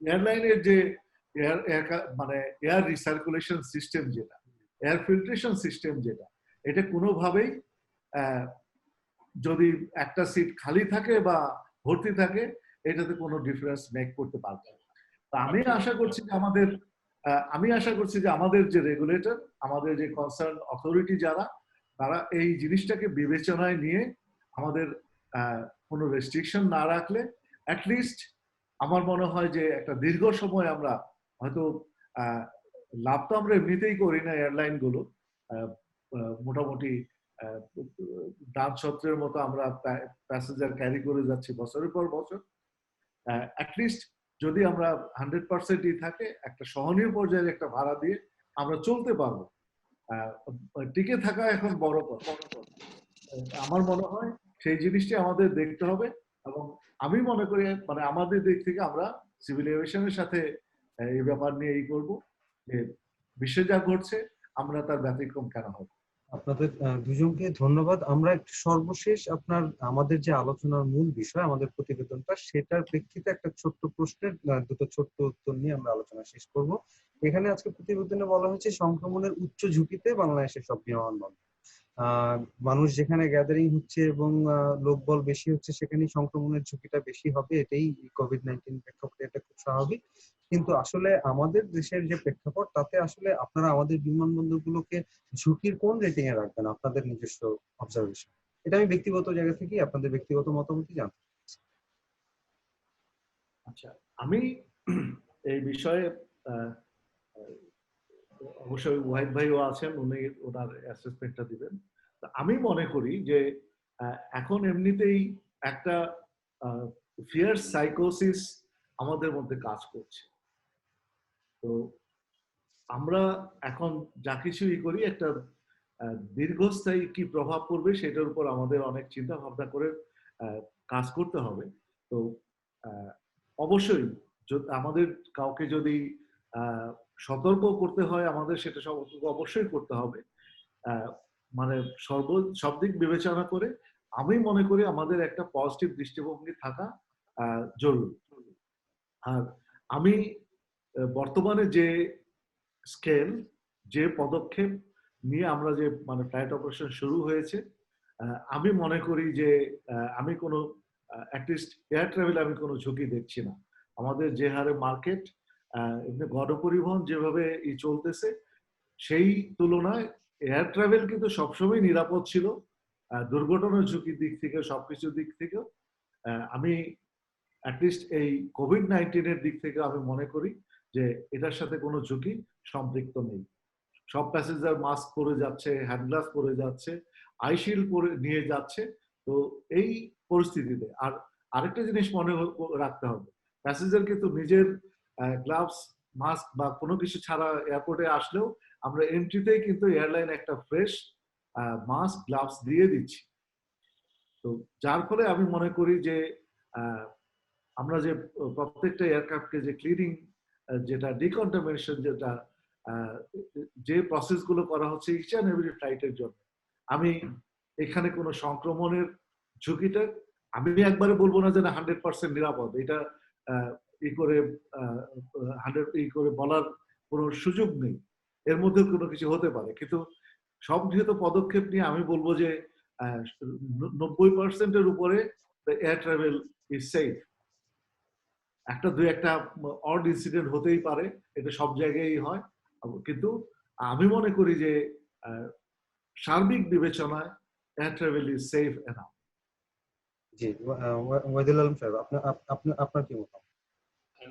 এয়ারলাইনের যে মানে এয়ার রিসার্কুলেশন সিস্টেম যেটা, এয়ার ফিল্ট্রেশন সিস্টেম যেটা, এটা কোনোভাবেই যদি একটা সিট খালি থাকে বা ভর্তি থাকে এটাতে কোনো ডিফারেন্স মেক করতে পারবে না। তা আমি আশা করছি যে আমাদের যে রেগুলেটর, আমাদের যে কনসার্ন অথরিটি যারা, তারা এই জিনিসটাকে বিবেচনায় নিয়ে আমাদের কোনো রেস্ট্রিকশন না রাখলে অ্যাটলিস্ট আমার মনে হয় যে একটা দীর্ঘ সময় আমরা হয়তো লাভ তো আমরা এমনিতেই করি না, এয়ারলাইন গুলো মোটামুটি দান ছত্রের মতো আমরা প্যাসেঞ্জার ক্যারি করে যাচ্ছি বছরের পর বছর। অ্যাটলিস্ট যদি আমরা 100%ই থাকে একটা সহনীয় পর্যায়ে একটা ভাড়া দিয়ে আমরা চলতে পারবো। টিকে থাকা এখন বড় কথা। আমার মনে হয় সেই জিনিসটি আমাদের দেখতে হবে, এবং আমি মনে করি মানে আমাদের দিক থেকে আমরা সিভিল এভিয়েশনের সাথে এই ব্যাপার নিয়ে এই করবো যে বিশ্বে যা ঘটছে আমরা তার ব্যতিক্রম কেন হবে। আপনাদের দুজনকে ধন্যবাদ। আমরা একটু সর্বশেষ আমাদের যে আলোচনার মূল বিষয় আমাদের প্রতিবেদনটা, সেটার প্রেক্ষিতে একটা ছোট্ট প্রশ্নের দুটো ছোট্ট উত্তর নিয়ে আমরা আলোচনা শেষ করব। এখানে আজকে প্রতিবেদনে বলা হয়েছে সংক্রমণের উচ্চ ঝুঁকিতে বাংলাদেশের সব বিমানবন্দর। আহ, মানুষ যেখানে গ্যাদারিং হচ্ছে এবং লোকবল বেশি হচ্ছে সেখানেই সংক্রমণের ঝুঁকিটা বেশি হবে, এটাই কোভিড-19 প্রেক্ষাপটে এটা খুব স্বাভাবিক। কিন্তু আসলে আমাদের দেশের যে প্রেক্ষাপট তাতে আসলে আপনারা আমাদের বিমানবন্দরগুলোকে ঝুঁকির কোন রেটিং এ রাখবেন আপনাদের নিজস্ব অবজারভেশন? এটা আমি ব্যক্তিগত জায়গা থেকেই আপনাদের ব্যক্তিগত মতামতই জানতে চাচ্ছি। আচ্ছা, আমি এই বিষয়ে আহ, অবশ্যই ওয়াহিদ ভাইও আছেন, উনি ওনার অ্যাসেসমেন্টটা দিবেন। তা আমি মনে করি যে এখন এমনিতেই একটা ফিয়ার সাইকোসিস আমাদের মধ্যে কাজ করছে। তো আমরা এখন যা কিছুই করি একটা দীর্ঘস্থায়ী কি প্রভাব পড়বে সেটার উপর আমাদের অনেক চিন্তা ভাবনা করে কাজ করতে হবে। তো আহ, অবশ্যই আমাদের কাউকে যদি সতর্ক করতে হয় আমাদের সেটা অবশ্যই করতে হবে। মানে সব দিক বিবেচনা করে আমি মনে করি আমাদের একটা পজিটিভ দৃষ্টিভঙ্গি থাকা জরুরি। আর আমি বর্তমানে যে স্কেল, যে পদক্ষেপ নিয়ে আমরা যে মানে ফ্লাইট অপারেশন শুরু হয়েছে, আমি মনে করি যে আমি কোনো অ্যাটলিস্ট এয়ার ট্রাভেল আমি কোনো ঝুঁকি দেখছি না। আমাদের যে হারে মার্কেট এমনি গণপরিবহন যেভাবে চলতেছে সেই তুলনায় এয়ার ট্রাভেল কিন্তু সবসময় নিরাপদ ছিল, দুর্ঘটনার ঝুঁকির দিক থেকে সবকিছুর দিক থেকেও। আমি অ্যাটলিস্ট এই কোভিড-19 দিক থেকে আমি মনে করি যে এটার সাথে কোনো ঝুঁকি সম্পৃক্ত নেই। সব প্যাসেঞ্জার মাস্ক পরে যাচ্ছে, হ্যান্ড গ্লাভস পরে যাচ্ছে, আইশিল্ড পরে নিয়ে যাচ্ছে। তো এই পরিস্থিতিতে আর আরেকটা জিনিস মনে রাখতে হবে, প্যাসেঞ্জার কিন্তু নিজের গ্লাভস মাস্ক বা কোনো কিছু ছাড়া এয়ারপোর্টে আসলেও আমরা এন্ট্রিতেই কিন্তু এয়ারলাইন একটা ফ্রেশ মাস্ক গ্লাভস দিয়ে দিচ্ছি। তো যার ফলে আমি মনে করি যে আমরা যে প্রত্যেকটা এয়ারক্রাফটকে যে ক্লিনিং, যেটা ডিকন্টামিনেশন, যেটা যে প্রসেস গুলো করা হচ্ছে ইচ অ্যান্ড এভরি ফ্লাইটের জন্য, আমি এখানে কোনো সংক্রমণের ঝুঁকিটা আমি একবারে বলবো না যে 100% নিরাপদ, এটা ই করে 100 বলার কোনো সুযোগ নেই। এর মধ্যে কোনো কিছু হতে পারে, কিন্তু সংগৃহীত পদক্ষেপ নিয়ে আমি বলবো যে 90% উপরে এয়ার ট্রাভেল ইজ সেফ। একটা দুই একটা অড ইনসিডেন্ট হতেই পারে, এটা সব জায়গায় হয়, কিন্তু আমি মনে করি যে সার্বিক বিবেচনায় air travel is safe enough. জি, ওয়াহিদুল আলম সাহেব, আপনার কি মতামত?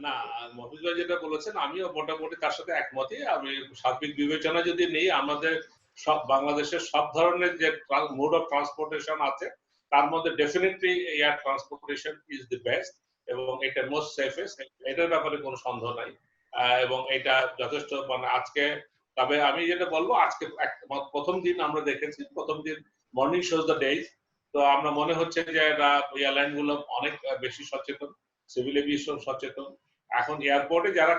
না, মফিজ ভাই যেটা বলেছেন আমিও মোটামুটি তার সাথে একমতই। আমি সার্বিক বিবেচনা যদি নেই, আমাদের সব বাংলাদেশের সব ধরনের যে মোড অফ ট্রান্সপোর্টেশন আছে তার মধ্যে definitely air transportation is the best এবং এটা মোস্ট সেফেস্ট, এটার ব্যাপারে কোনো সন্দেহ নাই। এবং এটা যথেষ্ট মানে আজকে, তবে আমি যেটা বলবো আজকে প্রথম দিন আমরা দেখেছি, প্রথম দিন মর্নিং শোজ দ্য ডেজ, তো আমরা মনে হচ্ছে যে এয়ারলাইন গুলো অনেক বেশি সচেতন, সিভিল এভিয়েশন সচেতন। এখন এয়ারপোর্টে যারা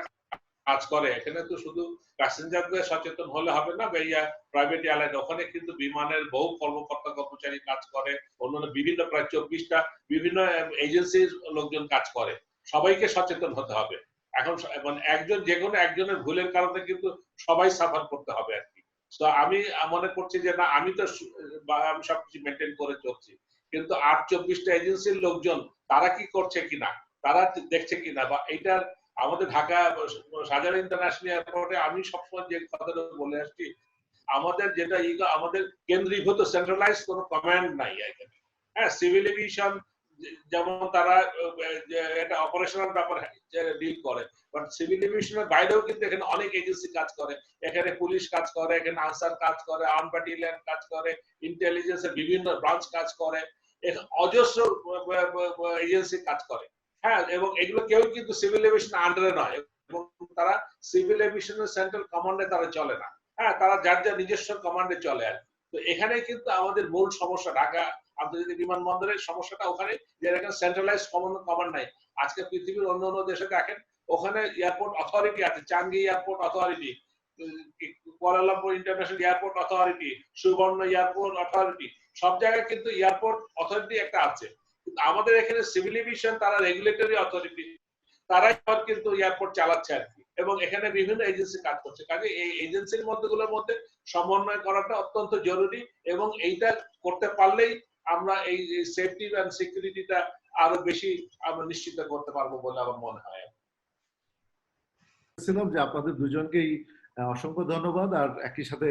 কাজ করে এখানে তো শুধু প্যাসেঞ্জারদের সচেতন হলে হবে না, প্রাইভেট এয়ারলাইন ওখানে কিন্তু বিমানের বহু কর্মকর্তা কর্মচারী কাজ করে, অন্যান্য বিভিন্ন প্রায় 24টা বিভিন্ন এজেন্সির লোকজন কাজ করে, সবাইকে সচেতন হতে হবে। এখন মানে একজন যে কোনো একজনের ভুলের কারণে কিন্তু সবাই সাফার করতে হবে আর কি। তো আমি মনে করছি যে না, আমি তো আমি সবকিছু মেনটেন করে চলছি, কিন্তু 24টা এজেন্সির লোকজন তারা কি করছে কিনা, তারা দেখছে কিনা, বা এইটার আমাদের ঢাকা শাহজালাল ইন্টারন্যাশনাল এয়ারপোর্টে আমি সবসময় যে কথাটা বলে আসছি, আমাদের যেটা আমাদের কেন্দ্রীভূত সেন্ট্রালাইজ কোনো কমান্ড নাই এখানে। হ্যাঁ, সিভিল এভিয়েশন যেমন তারা এটা অপারেশনাল ব্যাপার ডিল করে, বাট সিভিল এভিয়েশনের বাইরেও কিন্তু এখানে অনেক এজেন্সি কাজ করে, এখানে পুলিশ কাজ করে, এখানে আনসার কাজ করে, আর্ম ব্যাটালিয়ন কাজ করে, ইন্টেলিজেন্সের বিভিন্ন ব্রাঞ্চ কাজ করে, অজস্র এজেন্সি কাজ করে। হ্যাঁ, এবং এগুলো কেউ কিন্তু সিভিল এভিয়েশন আন্ডারে নয়, এবং তারা সিভিল এভিয়েশনের সেন্ট্রাল কমান্ডে তারা চলে না। হ্যাঁ, তারা যার যার নিজস্ব কমান্ডে চলে। আর তো এখানে কিন্তু আমাদের মূল সমস্যা ঢাকা আন্তর্জাতিক বিমানবন্দরের সমস্যাটা ওখানে, যে এখানে সেন্ট্রালাইজ কমান্ড নাই। আজকে পৃথিবীর অন্য অন্য দেশে দেখেন ওখানে এয়ারপোর্ট অথরিটি আছে, Changi airport authority, Kuala Lumpur international airport authority, সুবর্ণ এয়ারপোর্ট অথরিটি, সব জায়গায় কিন্তু এয়ারপোর্ট অথরিটি একটা আছে। কিন্তু আমাদের এখানে সিভিল এভিয়েশন তারা রেগুলেটরি অথরিটি, তারাই কিন্তু এয়ারপোর্ট চালাচ্ছে আর কি। এবং এখানে বিভিন্ন এজেন্সি কাজ করছে। কাজে এই এজেন্সির মধ্যেগুলোর মধ্যে সমন্বয় করাটা অত্যন্ত জরুরি, এবং এইটা করতে পারলেই আমরা এই সেফটি এন্ড সিকিউরিটিটা আরো বেশি আমরা নিশ্চিত করতে পারবো বলে আমার মনে হয়। ছিলাম যে আপনাদের দুজনকেই অসংখ্য ধন্যবাদ, আর একই সাথে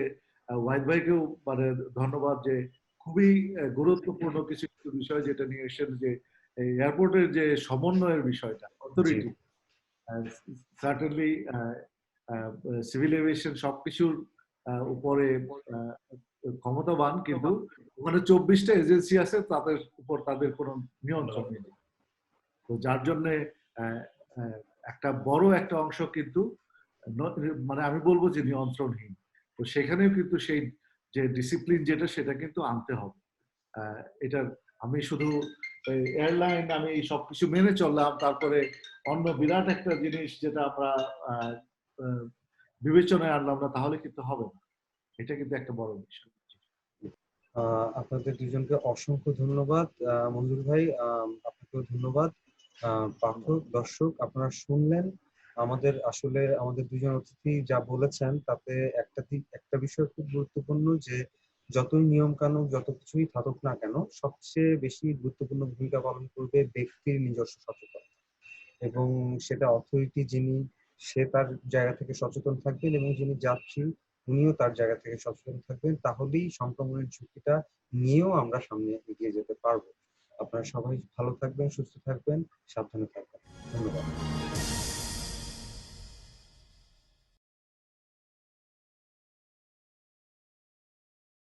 ওয়াহিদ ভাইকেও মানে ধন্যবাদ যে খুবই গুরুত্বপূর্ণ কিছু কিছু বিষয় যেটা নিয়ে এসেছেন, যে এয়ারপোর্টের যে সমন্বয়ের বিষয়টা, অথরিটি সার্টেনলি সিভিল এভিয়েশন সবকিছুর উপরে ক্ষমতাবান, কিন্তু ওখানে 24টা এজেন্সি আছে, তাদের উপর তাদের কোনো নিয়ন্ত্রণ নেই। তো যার জন্য একটা বড় একটা অংশ কিন্তু মানে আমি বলবো যে নিয়ন্ত্রণহীন। তো সেখানেও কিন্তু সেই যে ডিসিপ্লিন যেটা সেটা কিন্তু আনতে হবে। এটা আমি শুধু এয়ারলাইন আমি সবকিছু মেনে চললাম, তারপরে অন্য বিরাট একটা জিনিস যেটা আমরা বিবেচনায় আনলাম না, তাহলে কিন্তু হবে না। এটা কিন্তু একটা বড় বিষয়। আপনাদের দুজনকে অসংখ্য ধন্যবাদ। মঞ্জুর ভাই, আপনাকেও ধন্যবাদ। পাঠক দর্শক, আপনারা শুনলেন আমাদের দুজন অতিথি যা বলেছেন, তাতে একটা বিষয় খুব গুরুত্বপূর্ণ, যে যতই নিয়ম কানুন যত কিছুই থাকুক না কেন, সবচেয়ে বেশি গুরুত্বপূর্ণ ভূমিকা পালন করবে ব্যক্তির নিজস্ব সচেতনতা। এবং সেটা অথরিটি যিনি, সে তার জায়গা থেকে সচেতন থাকবেন, এবং যিনি যাত্রী উনিও তার জায়গা থেকে সচেতন থাকবেন। তাহলেই সংক্রমণের ঝুঁকিটা নিয়েও আমরা সামনে এগিয়ে যেতে পারবো। আপনারা সবাই ভালো থাকবেন, সুস্থ থাকবেন, সাবধানে থাকবেন। ধন্যবাদ।